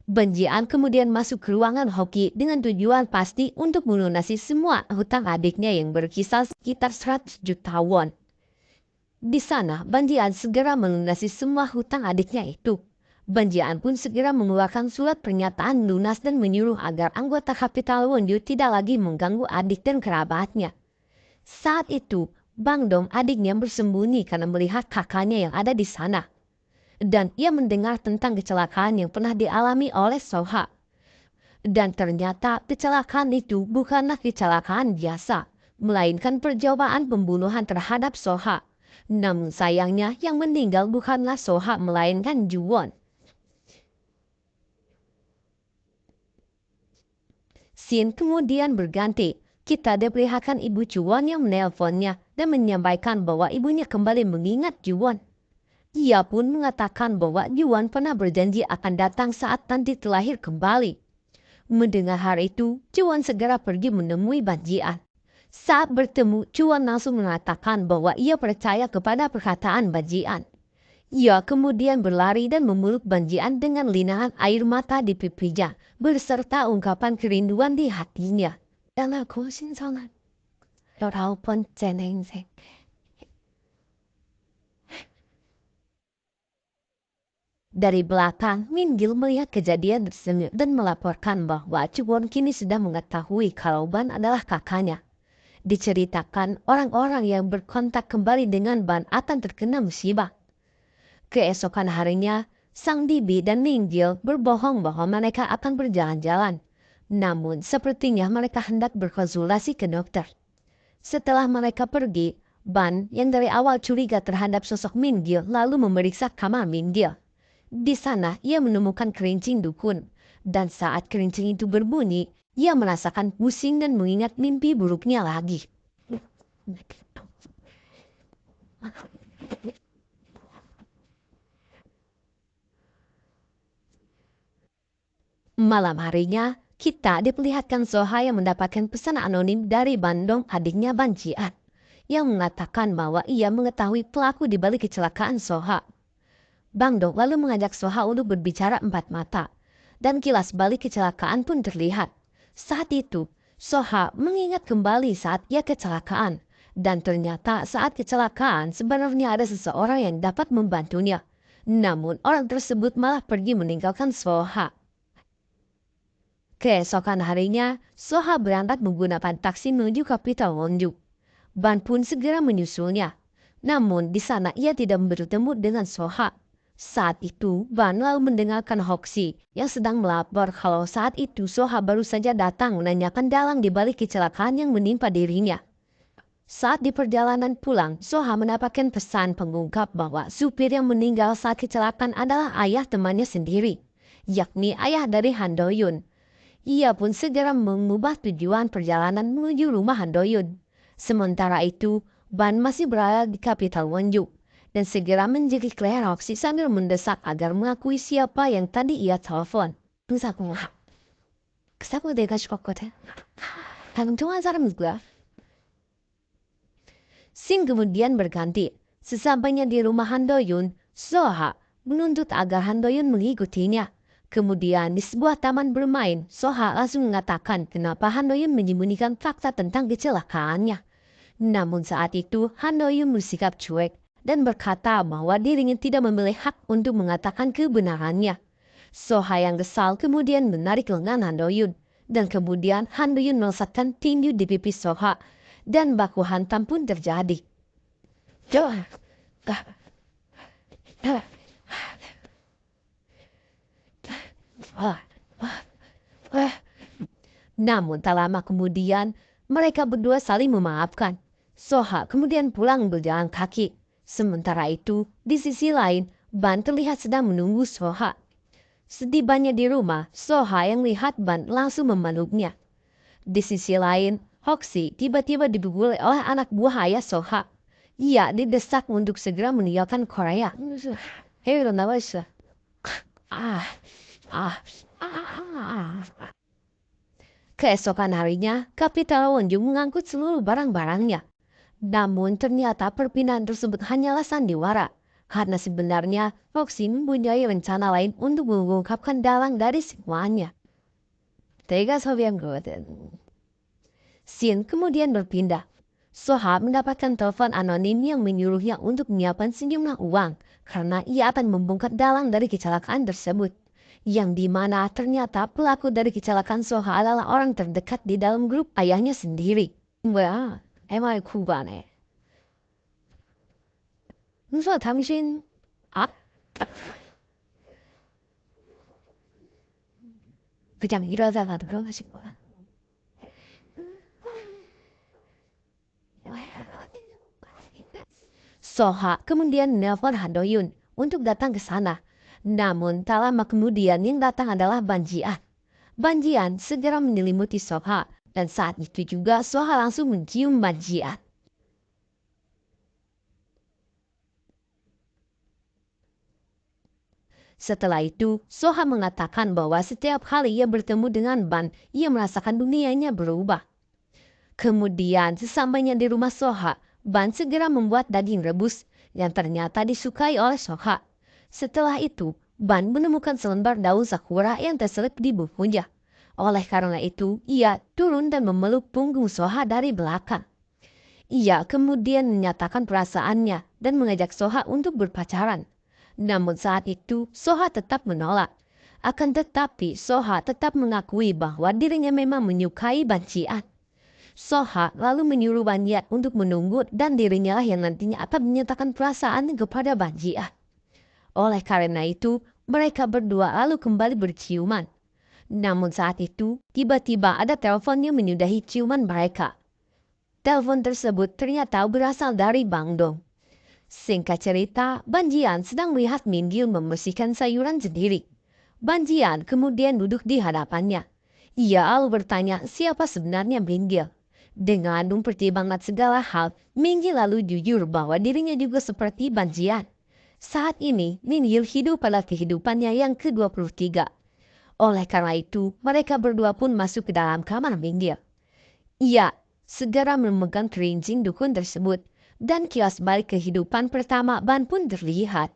Ban kemudian masuk ke ruangan Hoki dengan tujuan pasti untuk melunasi semua hutang adiknya yang berkisar sekitar 100 juta won. Di sana, Ban segera melunasi semua hutang adiknya itu. Ban pun segera mengeluarkan surat pernyataan lunas dan menyuruh agar anggota Capital Wonju tidak lagi mengganggu adik dan kerabatnya. Saat itu, Bang Dong adiknya bersembunyi karena melihat kakaknya yang ada di sana. Dan ia mendengar tentang kecelakaan yang pernah dialami oleh Soha. Dan ternyata kecelakaan itu bukanlah kecelakaan biasa, melainkan percobaan pembunuhan terhadap Soha. Namun sayangnya yang meninggal bukanlah Soha melainkan Juwon. Scene kemudian berganti. Kita diperlihatkan ibu Juwon yang menelponnya dan menyampaikan bahwa ibunya kembali mengingat Juwon. Ia pun mengatakan bahwa Juwon pernah berjanji akan datang saat nanti terlahir kembali. Mendengar hal itu, Juwon segera pergi menemui Ban. Saat bertemu, Juwon langsung mengatakan bahwa ia percaya kepada perkataan Ban. Ia kemudian berlari dan memeluk Ban dengan linahan air mata di pipinya, beserta ungkapan kerinduan di hatinya. 나고 신선한 19번째 내 인생. Dari belakang, Mingyil melihat kejadian tersebut dan melaporkan bahwa Juwon kini sudah mengetahui kalau Ban adalah kakaknya. Diceritakan orang-orang yang berkontak kembali dengan Ban akan terkena musibah. Keesokan harinya, Sang Bibi dan Mingyil berbohong bahwa mereka akan berjalan-jalan. Namun, sepertinya mereka hendak berkonsultasi ke dokter. Setelah mereka pergi, Ban yang dari awal curiga terhadap sosok Mingyil lalu memeriksa kamar Mingyil. Di sana, ia menemukan kerincing dukun. Dan saat kerincing itu berbunyi, ia merasakan pusing dan mengingat mimpi buruknya lagi. Malam harinya, kita diperlihatkan Soha yang mendapatkan pesan anonim dari Bandong adiknya Ban yang mengatakan bahwa ia mengetahui pelaku di balik kecelakaan Soha. Bang Dong lalu mengajak Soha untuk berbicara empat mata, dan kilas balik kecelakaan pun terlihat. Saat itu, Soha mengingat kembali saat ia kecelakaan, dan ternyata saat kecelakaan sebenarnya ada seseorang yang dapat membantunya. Namun orang tersebut malah pergi meninggalkan Soha. Keesokan harinya, Soha berangkat menggunakan taksi menuju Capital Wonju. Ban pun segera menyusulnya. Namun di sana ia tidak bertemu dengan Soha. Saat itu, Ban lalu mendengarkan Hoxi yang sedang melapor kalau saat itu Soha baru saja datang menanyakan dalang di balik kecelakaan yang menimpa dirinya. Saat di perjalanan pulang, Soha mendapatkan pesan pengungkap bahwa supir yang meninggal saat kecelakaan adalah ayah temannya sendiri, yakni ayah dari Han Do-yun. Ia pun segera mengubah tujuan perjalanan menuju rumah Han Do-yun. Sementara itu, Ban masih berada di kapital Wonju dan segera menjerit Claire Roxy sambil mendesak agar mengakui siapa yang tadi ia telepon. Kenapa 내가 죽었거든? 방금 통화한 사람 누구야? Scene kemudian berganti. Sesampainya di rumah Han Do-yun, Soha menuntut agar Han Do-yun mengikutinya. Kemudian di sebuah taman bermain, Soha langsung mengatakan kenapa Han Do-yun menyembunyikan fakta tentang kecelakaannya. Namun saat itu, Han Do-yun bersikap cuek dan berkata bahwa dirinya tidak memiliki hak untuk mengatakan kebenarannya. Soha yang kesal kemudian menarik lengan Han Do-yun. Dan kemudian Han Do-yun melesatkan tinju di pipi Soha. Dan baku hantam pun terjadi. Namun tak lama kemudian, mereka berdua saling memaafkan. Soha kemudian pulang berjalan kaki. Sementara itu, di sisi lain, Ban terlihat sedang menunggu Soha. Setibanya di rumah, Soha yang lihat Ban langsung memeluknya. Di sisi lain, Hoxie tiba-tiba diburu oleh anak buah ayah Soha. Ia didesak untuk segera meninggalkan Korea. Hei, kenapa? Keesokan harinya, Kapital Wonju mengangkut seluruh barang-barangnya. Namun ternyata perpindahan tersebut hanyalah sandiwara. Karena sebenarnya Hoxie mempunyai rencana lain untuk mengungkapkan dalang dari semuanya. 내가 섭외한 거거든. Scene kemudian berpindah. Soha mendapatkan telepon anonim yang menyuruhnya untuk menyiapkan sejumlah uang karena ia akan membongkar dalang dari kecelakaan tersebut. Yang dimana ternyata pelaku dari kecelakaan Soha adalah orang terdekat di dalam grup ayahnya sendiri. 뭐야? MI 구간에. 그래서 당신 그냥 이러다가도 그러실 거야. Soha kemudian menelpon Han Do-yun untuk datang ke sana. Namun tak lama kemudian yang datang adalah Ban Ji-an. Ban Ji-an segera menyelimuti Soha dan saat itu juga Soha langsung mencium Ban Ji-an. Setelah itu, Soha mengatakan bahwa setiap kali ia bertemu dengan Ban, ia merasakan dunianya berubah. Kemudian sesampainya di rumah Soha, Ban segera membuat daging rebus yang ternyata disukai oleh Soha. Setelah itu, Ban menemukan selembar daun sakura yang terselip di bukunya. Oleh karena itu, ia turun dan memeluk punggung Soha dari belakang. Ia kemudian menyatakan perasaannya dan mengajak Soha untuk berpacaran. Namun saat itu, Soha tetap menolak. Akan tetapi, Soha tetap mengakui bahwa dirinya memang menyukai Ban Ji-an. Soha lalu menyuruh Ban Ji-an untuk menunggu dan dirinya lah yang nantinya akan menyatakan perasaan kepada Ban Ji-an. Oleh karena itu, mereka berdua lalu kembali berciuman. Namun saat itu, tiba-tiba ada telepon yang menyudahi ciuman mereka. Telepon tersebut ternyata berasal dari Bang Dong. Singkat cerita, Ban Ji-an sedang melihat Min Gil membersihkan sayuran sendiri. Ban Ji-an kemudian duduk di hadapannya. Ia lalu bertanya siapa sebenarnya Min Gil. Dengan mempertimbangkan segala hal, Min Gil lalu jujur bahwa dirinya juga seperti Ban Ji-an. Saat ini, Min Gil hidup pada kehidupannya yang ke-23. Oleh karena itu, mereka berdua pun masuk ke dalam kamar Min Gil. Ia segera memegang kerincing dukun tersebut, dan kilas balik kehidupan pertama Ban pun terlihat.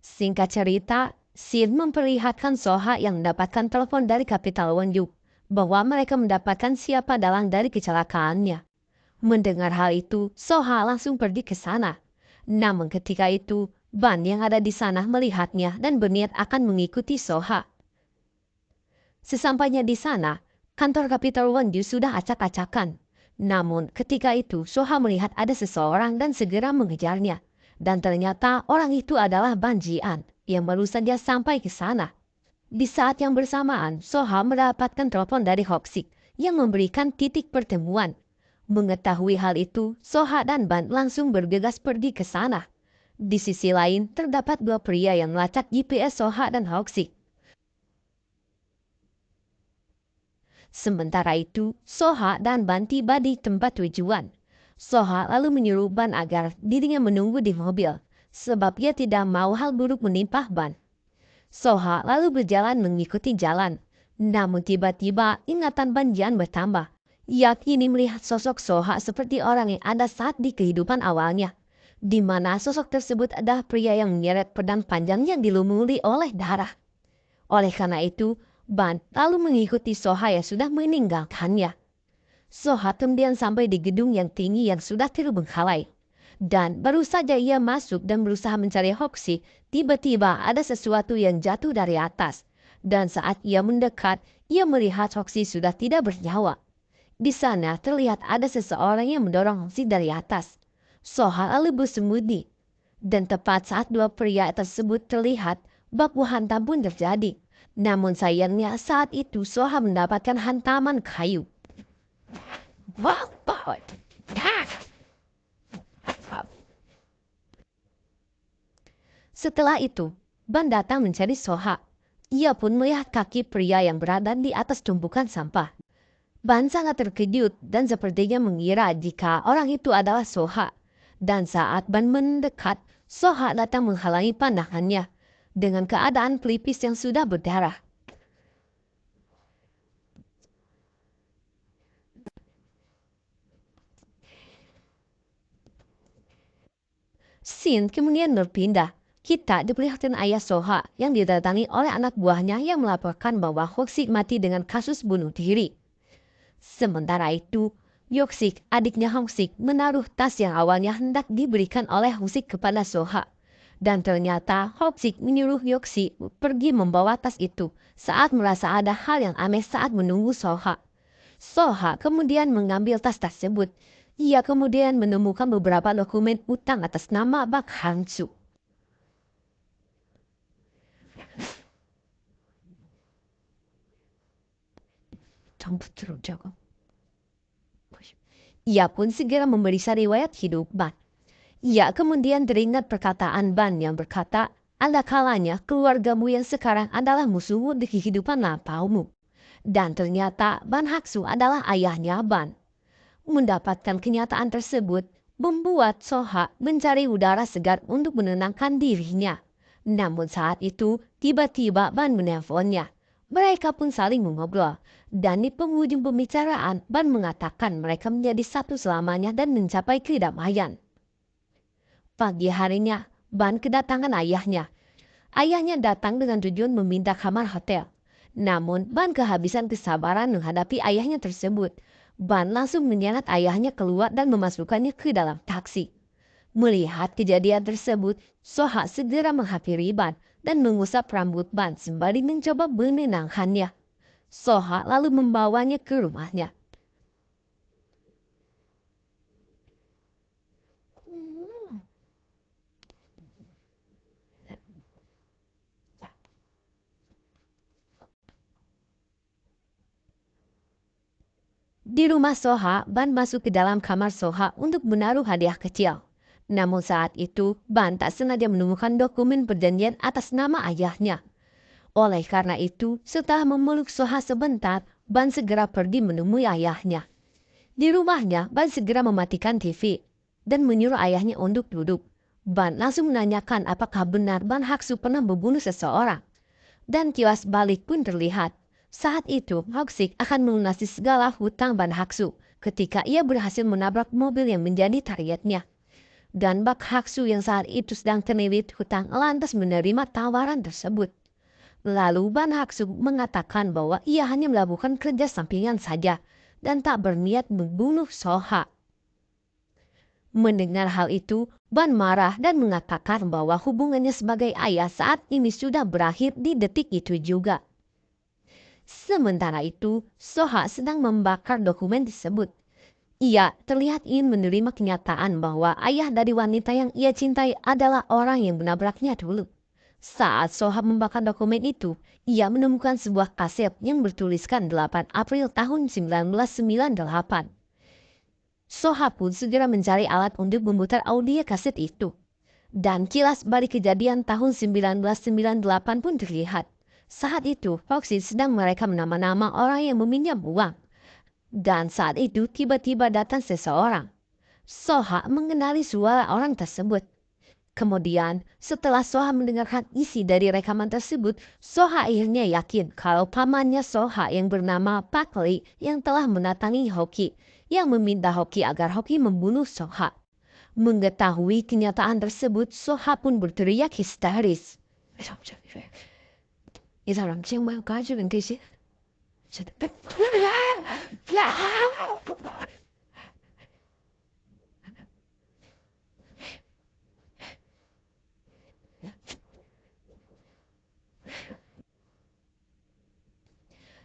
Singkat cerita, Sin memperlihatkan Soha yang mendapatkan telepon dari Kapital Wonju bahwa mereka mendapatkan siapa dalang dari kecelakaannya. Mendengar hal itu, Soha langsung pergi ke sana. Namun ketika itu, Ban yang ada di sana melihatnya dan berniat akan mengikuti Soha. Sesampainya di sana, kantor Kapital Wonju sudah acak-acakan. Namun ketika itu, Soha melihat ada seseorang dan segera mengejarnya. Dan ternyata orang itu adalah Ban Ji-an yang baru saja sampai ke sana. Di saat yang bersamaan, Soha mendapatkan telepon dari Hoksik yang memberikan titik pertemuan. Mengetahui hal itu, Soha dan Ban langsung bergegas pergi ke sana. Di sisi lain, terdapat dua pria yang melacak GPS Soha dan Hoksik. Sementara itu, Soha dan Ban tiba di tempat tujuan. Soha lalu menyuruh Ban agar dirinya menunggu di mobil, sebab ia tidak mau hal buruk menimpa Ban. Soha lalu berjalan mengikuti jalan. Namun tiba-tiba ingatan Ban Jian bertambah. Ia kini melihat sosok Soha seperti orang yang ada saat di kehidupan awalnya, di mana sosok tersebut adalah pria yang menyeret pedang panjangnya dilumuri oleh darah. Oleh karena itu, Ban lalu mengikuti Soha yang sudah meninggalkannya. Soha kemudian sampai di gedung yang tinggi yang sudah terbengkalai. Dan baru saja ia masuk dan berusaha mencari Hoxie, tiba-tiba ada sesuatu yang jatuh dari atas. Dan saat ia mendekat, ia melihat Hoxie sudah tidak bernyawa. Di sana terlihat ada seseorang yang mendorong Hoxie dari atas. Soha lalu bersembunyi. Dan tepat saat dua pria tersebut terlihat, baku hantam pun terjadi. Namun sayangnya saat itu Soha mendapatkan hantaman kayu. Wow, setelah itu, Ban datang mencari Soha. Ia pun melihat kaki pria yang berada di atas tumpukan sampah. Ban sangat terkejut dan sepertinya mengira jika orang itu adalah Soha. Dan saat Ban mendekat, Soha datang menghalangi pandangannya dengan keadaan pelipis yang sudah berdarah. Scene kemudian berpindah. Kita diperlihatkan ayah Soha yang didatangi oleh anak buahnya yang melaporkan bahwa Hoksik mati dengan kasus bunuh diri. Sementara itu, Yoksik, adiknya Hoksik, menaruh tas yang awalnya hendak diberikan oleh Hoksik kepada Soha. Dan ternyata Hoksik menyuruh Yoksik pergi membawa tas itu saat merasa ada hal yang aneh saat menunggu Soha. Soha kemudian mengambil tas tersebut. Ia kemudian menemukan beberapa dokumen utang atas nama Bak Hangsu. Ia pun segera memeriksa riwayat hidup Ban. Ia kemudian teringat perkataan Ban yang berkata, ada kalanya keluargamu yang sekarang adalah musuhmu di kehidupan lampaumu. Dan ternyata Ban Haksu adalah ayahnya Ban. Mendapatkan kenyataan tersebut membuat Soha mencari udara segar untuk menenangkan dirinya. Namun saat itu tiba-tiba Ban menelponnya. Mereka pun saling mengobrol. Dan di penghujung pembicaraan, Ban mengatakan mereka menjadi satu selamanya dan mencapai kedamaian. Pagi harinya, Ban kedatangan ayahnya. Ayahnya datang dengan tujuan meminta kamar hotel. Namun, Ban kehabisan kesabaran menghadapi ayahnya tersebut. Ban langsung menyeret ayahnya keluar dan memasukkannya ke dalam taksi. Melihat kejadian tersebut, Soha segera menghampiri Ban dan mengusap rambut Ban sembari mencoba menenangkannya. Soha lalu membawanya ke rumahnya. Di rumah Soha, Ban masuk ke dalam kamar Soha untuk menaruh hadiah kecil. Namun saat itu, Ban tak sengaja menemukan dokumen perjanjian atas nama ayahnya. Oleh karena itu, setelah memeluk Soha sebentar, Ban segera pergi menemui ayahnya. Di rumahnya, Ban segera mematikan TV dan menyuruh ayahnya untuk duduk. Ban langsung menanyakan apakah benar Ban Haksu pernah membunuh seseorang. Dan kilas balik pun terlihat. Saat itu, Hoksik akan melunasi segala hutang Ban Haksu ketika ia berhasil menabrak mobil yang menjadi targetnya. Dan Bak Haksu yang saat itu sedang terlilit hutang lantas menerima tawaran tersebut. Lalu Ban Haksu mengatakan bahwa ia hanya melakukan kerja sampingan saja dan tak berniat membunuh Soha. Mendengar hal itu, Ban marah dan mengatakan bahwa hubungannya sebagai ayah saat ini sudah berakhir di detik itu juga. Sementara itu, Soha sedang membakar dokumen tersebut. Ia terlihat ingin menerima kenyataan bahwa ayah dari wanita yang ia cintai adalah orang yang menabraknya dulu. Saat Soha membakar dokumen itu, ia menemukan sebuah kaset yang bertuliskan 8 April tahun 1998. Soha pun segera mencari alat untuk memutar audio kaset itu. Dan kilas balik kejadian tahun 1998 pun terlihat. Saat itu, Foxy sedang merekam nama-nama orang yang meminjam uang. Dan saat itu tiba-tiba datang seseorang. Soha mengenali suara orang tersebut. Kemudian, setelah Soha mendengarkan isi dari rekaman tersebut, Soha akhirnya yakin kalau pamannya Soha yang bernama Pak Lee yang telah mendatangi Hoki, yang meminta Hoki agar Hoki membunuh Soha. Mengetahui kenyataan tersebut, Soha pun berteriak histeris.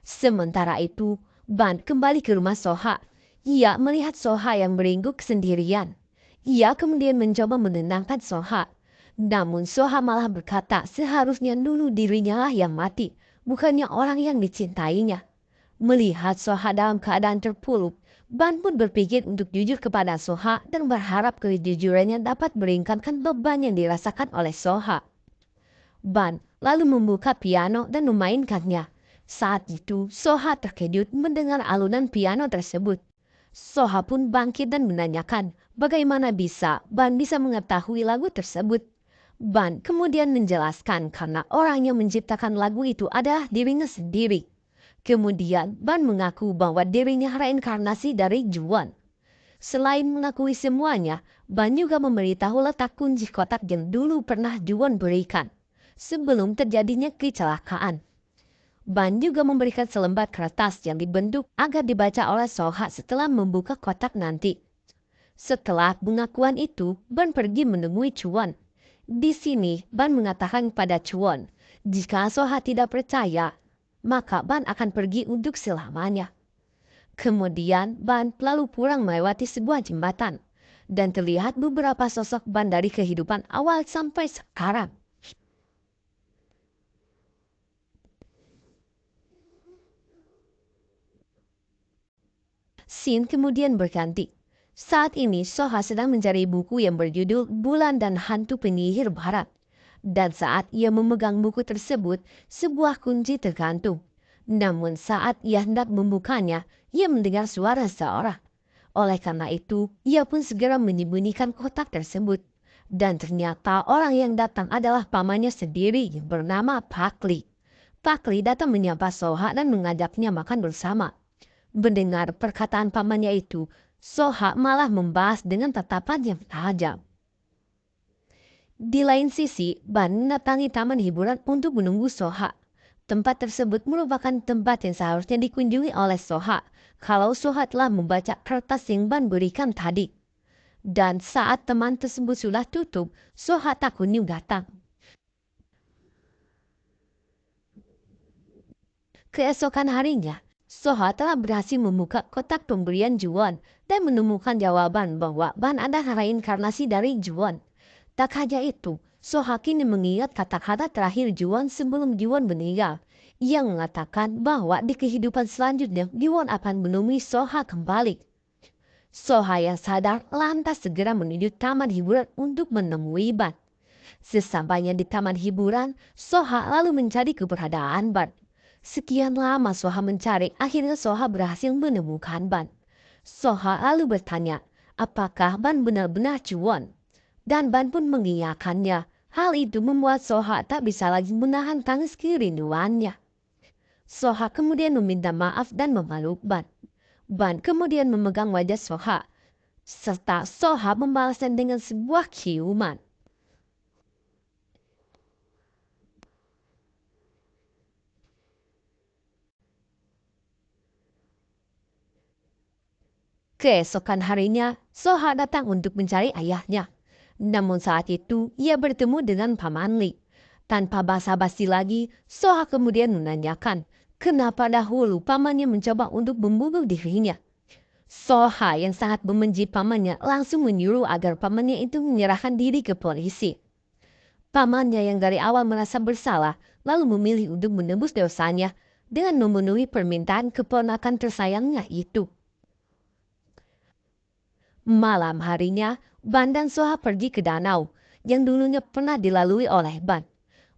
Sementara itu, Ban kembali ke rumah Soha. Ia melihat Soha yang meringkuk sendirian. Ia kemudian mencoba menenangkan Soha. Namun Soha malah berkata seharusnya dulu dirinya lah yang mati, bukannya orang yang dicintainya. Melihat Soha dalam keadaan terpuruk, Ban pun berpikir untuk jujur kepada Soha dan berharap kejujurannya dapat meringankan beban yang dirasakan oleh Soha. Ban lalu membuka piano dan memainkannya. Saat itu, Soha terkejut mendengar alunan piano tersebut. Soha pun bangkit dan menanyakan bagaimana Ban bisa mengetahui lagu tersebut. Ban kemudian menjelaskan karena orang yang menciptakan lagu itu adalah dirinya sendiri. Kemudian Ban mengaku bahwa dirinya reinkarnasi dari Juwon. Selain mengakui semuanya, Ban juga memberitahu letak kunci kotak yang dulu pernah Juwon berikan sebelum terjadinya kecelakaan. Ban juga memberikan selembar kertas yang dibentuk agar dibaca oleh Soha setelah membuka kotak nanti. Setelah pengakuan itu, Ban pergi menemui Chuan. Di sini, Ban mengatakan kepada Chuan, jika Soha tidak percaya, maka Ban akan pergi untuk selamanya. Kemudian, Ban lalu pulang melewati sebuah jembatan, dan terlihat beberapa sosok Ban dari kehidupan awal sampai sekarang. Scene kemudian berganti. Saat ini Soha sedang mencari buku yang berjudul Bulan dan Hantu Penyihir Barat. Dan saat ia memegang buku tersebut, sebuah kunci tergantung. Namun saat ia hendak membukanya, ia mendengar suara seorang. Oleh karena itu, ia pun segera menyembunyikan kotak tersebut. Dan ternyata orang yang datang adalah pamannya sendiri yang bernama Pak Lee. Pak Lee datang menyapa Soha dan mengajaknya makan bersama. Mendengar perkataan pamannya itu, Soha malah membahas dengan tatapan yang tajam. Di lain sisi, Ban mendatangi taman hiburan untuk menunggu Soha. Tempat tersebut merupakan tempat yang seharusnya dikunjungi oleh Soha kalau Soha telah membaca kertas yang Ban berikan tadi. Dan saat teman tersebut sudah tutup, Soha tak kunjung datang. Keesokan harinya, Soha telah berhasil membuka kotak pemberian Juwon dan menemukan jawaban bahwa Ban adalah reinkarnasi dari Juwon. Tak hanya itu, Soha kini mengingat kata-kata terakhir Juwon sebelum Juwon meninggal. Ia mengatakan bahwa di kehidupan selanjutnya Juwon akan menemui Soha kembali. Soha yang sadar lantas segera menuju taman hiburan untuk menemui Ban. Sesampainya di taman hiburan, Soha lalu mencari keberadaan Ban. Sekian lama Soha mencari, akhirnya Soha berhasil menemukan Ban. Soha lalu bertanya, apakah Ban benar-benar Juwon? Dan Ban pun mengiyakannya. Hal itu membuat Soha tak bisa lagi menahan tangis kerinduannya. Soha kemudian meminta maaf dan memeluk Ban. Ban kemudian memegang wajah Soha, serta Soha membalasnya dengan sebuah ciuman. Keesokan harinya, Soha datang untuk mencari ayahnya. Namun saat itu, ia bertemu dengan Paman Lee. Tanpa basa-basi lagi, Soha kemudian menanyakan, kenapa dahulu pamannya mencoba untuk membunuh dirinya. Soha yang sangat membenci pamannya langsung menyuruh agar pamannya itu menyerahkan diri ke polisi. Pamannya yang dari awal merasa bersalah, lalu memilih untuk menebus dosanya dengan memenuhi permintaan keponakan tersayangnya itu. Malam harinya, Ban dan Soha pergi ke danau yang dulunya pernah dilalui oleh Ban.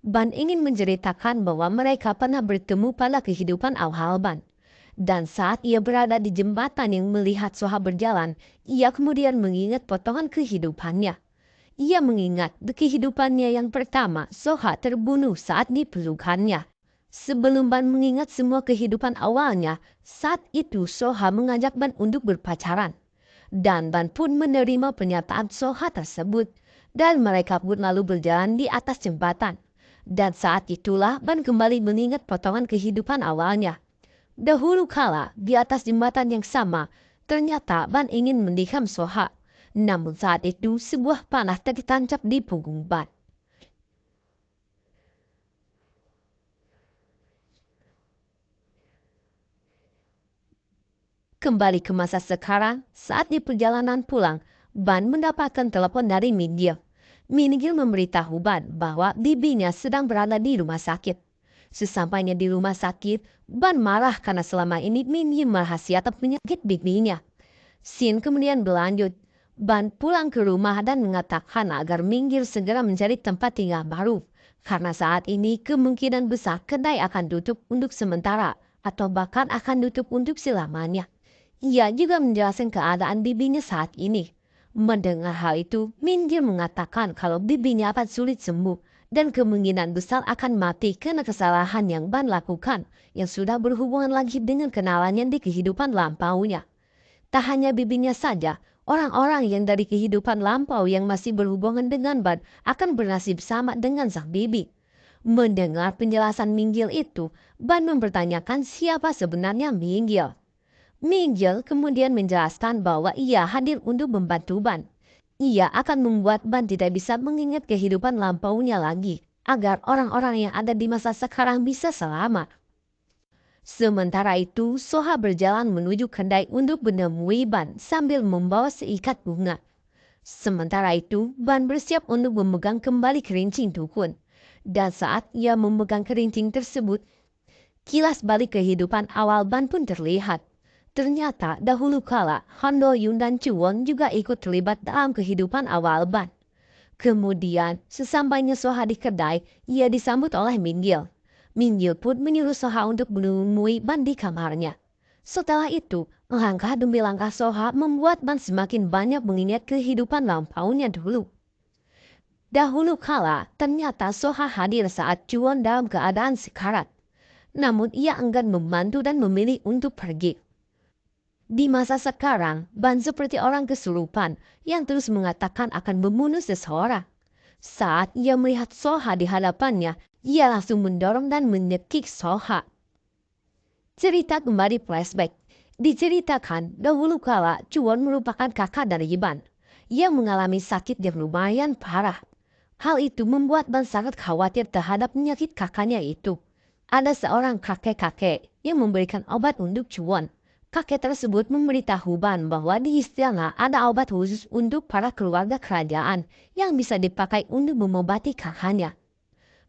Ban ingin menceritakan bahwa mereka pernah bertemu pada kehidupan awal Ban. Dan saat ia berada di jembatan yang melihat Soha berjalan, ia kemudian mengingat potongan kehidupannya. Ia mengingat di kehidupannya yang pertama, Soha terbunuh saat dipelukannya. Sebelum Ban mengingat semua kehidupan awalnya, saat itu Soha mengajak Ban untuk berpacaran. Dan Ban pun menerima pernyataan Soha tersebut. Dan mereka pun lalu berjalan di atas jembatan. Dan saat itulah Ban kembali mengingat potongan kehidupan awalnya. Dahulu kala, di atas jembatan yang sama, ternyata Ban ingin menikam Soha. Namun saat itu, sebuah panah tertancap di punggung Ban. Kembali ke masa sekarang, saat di perjalanan pulang, Ban mendapatkan telepon dari Minggil. Minggil memberitahu Ban bahwa bibinya sedang berada di rumah sakit. Sesampainya di rumah sakit, Ban marah karena selama ini Minggil merahasiakan penyakit bibinya. Sin kemudian berlanjut. Ban pulang ke rumah dan mengatakan agar Minggil segera mencari tempat tinggal baru. Karena saat ini kemungkinan besar kedai akan tutup untuk sementara atau bahkan akan tutup untuk selamanya. Ia juga menjelaskan keadaan bibinya saat ini. Mendengar hal itu, Minggil mengatakan kalau bibinya akan sulit sembuh dan kemungkinan besar akan mati karena kesalahan yang Ban lakukan yang sudah berhubungan lagi dengan kenalannya di kehidupan lampaunya. Tak hanya bibinya saja, orang-orang yang dari kehidupan lampau yang masih berhubungan dengan Ban akan bernasib sama dengan sang bibi. Mendengar penjelasan Minggil itu, Ban mempertanyakan siapa sebenarnya Minggil. Minggil kemudian menjelaskan bahwa ia hadir untuk membantu Ban. Ia akan membuat Ban tidak bisa mengingat kehidupan lampaunya lagi, agar orang-orang yang ada di masa sekarang bisa selamat. Sementara itu, Soha berjalan menuju kedai untuk menemui Ban sambil membawa seikat bunga. Sementara itu, Ban bersiap untuk memegang kembali kerincing dukun. Dan saat ia memegang kerincing tersebut, kilas balik kehidupan awal Ban pun terlihat. Ternyata dahulu kala Han Do-yun dan Chuwon juga ikut terlibat dalam kehidupan awal Ban. Kemudian sesampainya Soha di kedai, ia disambut oleh Minggil. Minggil pun menyuruh Soha untuk menemui Ban di kamarnya. Setelah itu, langkah demi langkah Soha membuat Ban semakin banyak mengingat kehidupan lampaunya dulu. Dahulu kala, ternyata Soha hadir saat Chuwon dalam keadaan sekarat. Namun ia enggan membantu dan memilih untuk pergi. Di masa sekarang, Ban seperti orang kesurupan yang terus mengatakan akan membunuh seseorang. Saat ia melihat Soha di hadapannya, ia langsung mendorong dan menyekik Soha. Cerita kembali flashback. Diceritakan dahulu kala Chuwon merupakan kakak dari Ban. Ia mengalami sakit yang lumayan parah. Hal itu membuat Ban sangat khawatir terhadap penyakit kakaknya itu. Ada seorang kakek-kakek yang memberikan obat untuk Chuwon. Kakek tersebut memberitahu Ban bahwa di istana ada obat khusus untuk para keluarga kerajaan yang bisa dipakai untuk mengobati kakaknya.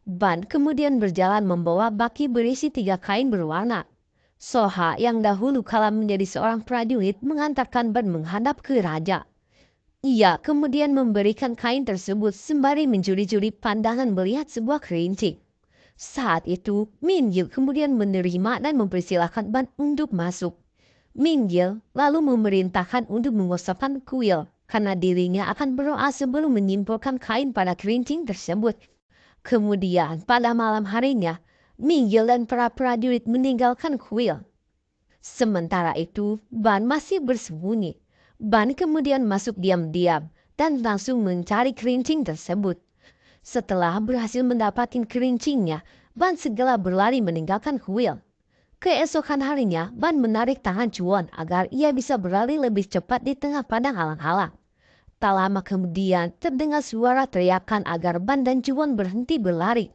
Ban kemudian berjalan membawa baki berisi 3 kain berwarna. Soha yang dahulu kala menjadi seorang prajurit mengantarkan Ban menghadap ke raja. Ia kemudian memberikan kain tersebut sembari mencuri-curi pandangan melihat sebuah kerincing. Saat itu, Minggil kemudian menerima dan mempersilahkan Ban untuk masuk. Minggil lalu memerintahkan untuk mengosokkan kuil karena dirinya akan berdoa sebelum menyimpulkan kain pada kerincing tersebut. Kemudian pada malam harinya, Minggil dan para prajurit meninggalkan kuil. Sementara itu, Ban masih bersembunyi. Ban kemudian masuk diam-diam dan langsung mencari kerincing tersebut. Setelah berhasil mendapatkan kerincingnya, Ban segera berlari meninggalkan kuil. Keesokan harinya, Ban menarik tangan Chuwon agar ia bisa berlari lebih cepat di tengah padang alang-alang. Tak lama kemudian, terdengar suara teriakan agar Ban dan Chuwon berhenti berlari.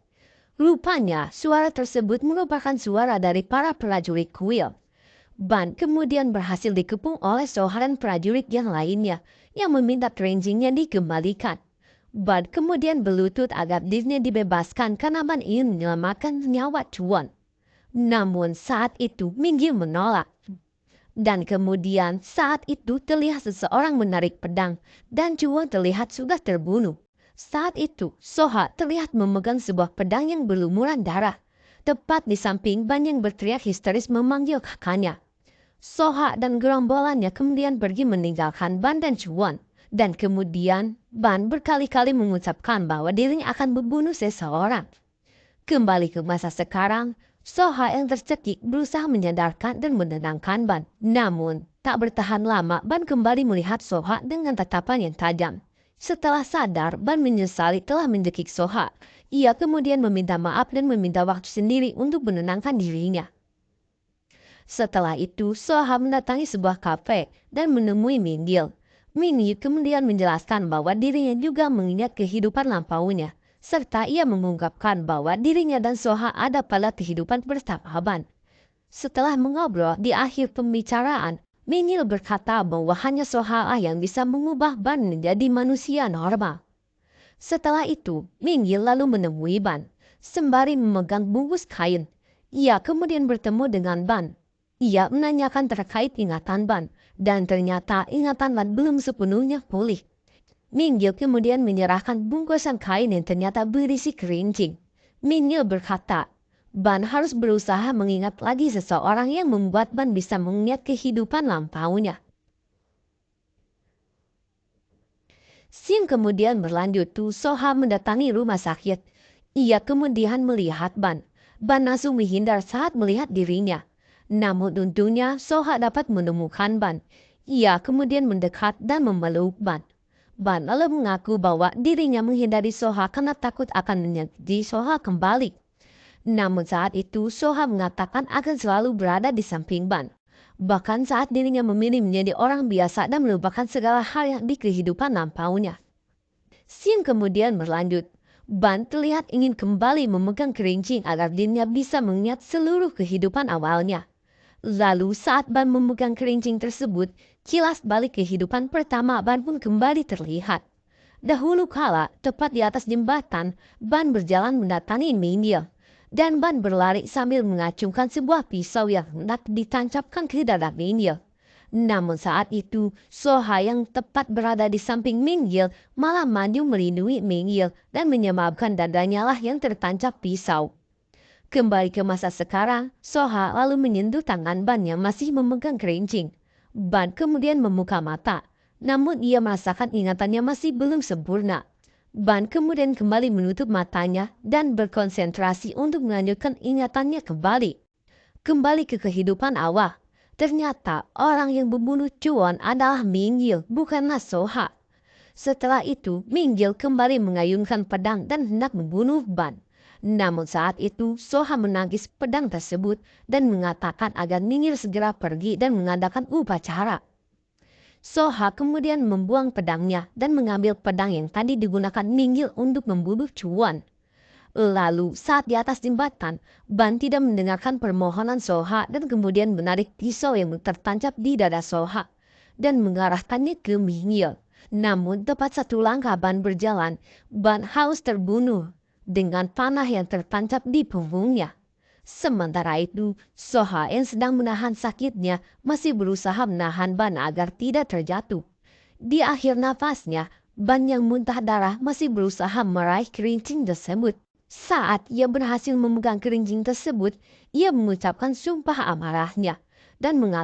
Rupanya, suara tersebut merupakan suara dari para prajurit kuil. Ban kemudian berhasil dikepung oleh Soha dan prajurit yang lainnya, yang meminta kerincingnya dikembalikan. Ban kemudian berlutut agar dirinya dibebaskan karena Ban ingin menyelamatkan nyawa Chuan. Namun saat itu Minggil menolak. Dan kemudian saat itu terlihat seseorang menarik pedang dan Chuan terlihat sudah terbunuh. Saat itu Soha terlihat memegang sebuah pedang yang berlumuran darah. Tepat di samping Ban yang berteriak histeris memanggil kakaknya. Soha dan gerombolannya kemudian pergi meninggalkan Ban dan Chuan. Dan kemudian Ban berkali-kali mengucapkan bahwa dirinya akan membunuh seseorang. Kembali ke masa sekarang, Soha yang tercekik berusaha menyadarkan dan menenangkan Ban. Namun, tak bertahan lama Ban kembali melihat Soha dengan tatapan yang tajam. Setelah sadar, Ban menyesali telah menjekik Soha. Ia kemudian meminta maaf dan meminta waktu sendiri untuk menenangkan dirinya. Setelah itu, Soha mendatangi sebuah kafe dan menemui Minggil. Minggil kemudian menjelaskan bahwa dirinya juga mengingat kehidupan lampaunya, serta ia mengungkapkan bahwa dirinya dan Soha ada pada kehidupan persahabatan. Setelah mengobrol di akhir pembicaraan, Minggil berkata bahwa hanya Soha lah yang bisa mengubah Ban menjadi manusia normal. Setelah itu, Minggil lalu menemui Ban, sembari memegang bungkus kain. Ia kemudian bertemu dengan Ban. Ia menanyakan terkait ingatan Ban, dan ternyata ingatan Ban belum sepenuhnya pulih. Minggil kemudian menyerahkan bungkusan kain yang ternyata berisi kerincing. Minggil berkata, Ban harus berusaha mengingat lagi seseorang yang membuat Ban bisa mengingat kehidupan lampaunya. Scene kemudian berlanjut tuh Soha mendatangi rumah sakit. Ia kemudian melihat Ban. Ban langsung menghindar saat melihat dirinya. Namun untungnya Soha dapat menemukan Ban. Ia kemudian mendekat dan memeluk Ban. Ban lalu mengaku bahwa dirinya menghindari Soha karena takut akan menyakiti Soha kembali. Namun saat itu Soha mengatakan akan selalu berada di samping Ban. Bahkan saat dirinya memilih menjadi orang biasa dan melupakan segala hal yang di kehidupan lampaunya. Scene kemudian berlanjut. Ban terlihat ingin kembali memegang kerincing agar dirinya bisa mengingat seluruh kehidupan awalnya. Lalu saat Ban memegang kerincing tersebut, kilas balik kehidupan pertama Ban pun kembali terlihat. Dahulu kala, tepat di atas jembatan, Ban berjalan mendatangi Minggil. Dan Ban berlari sambil mengacungkan sebuah pisau yang hendak ditancapkan ke dada Minggil. Namun saat itu, Soha yang tepat berada di samping Minggil malah maju melindungi Minggil dan menyebabkan dadanya lah yang tertancap pisau. Kembali ke masa sekarang, Soha lalu menyentuh tangan Ban yang masih memegang kerincing. Ban kemudian membuka mata, namun ia merasakan ingatannya masih belum sempurna. Ban kemudian kembali menutup matanya dan berkonsentrasi untuk melanjutkan ingatannya kembali. Kembali ke kehidupan awal. Ternyata orang yang membunuh Chuan adalah Minggil, bukanlah Soha. Setelah itu, Minggil kembali mengayunkan pedang dan hendak membunuh Ban. Namun saat itu, Soha menangkis pedang tersebut dan mengatakan agar Minggil segera pergi dan mengadakan upacara. Soha kemudian membuang pedangnya dan mengambil pedang yang tadi digunakan Minggil untuk membunuh Chuan. Lalu saat di atas jembatan, Ban tidak mendengarkan permohonan Soha dan kemudian menarik pisau yang tertancap di dada Soha dan mengarahkannya ke Minggil. Namun tepat satu langkah Ban berjalan, Ban harus terbunuh dengan panah yang tertancap di punggungnya. Sementara itu, Soha yang sedang menahan sakitnya masih berusaha menahan Ban agar tidak terjatuh. Di akhir nafasnya, Ban yang muntah darah masih berusaha meraih kerincing tersebut. Saat ia berhasil memegang kerincing tersebut, ia mengucapkan sumpah amarahnya dan mengatakan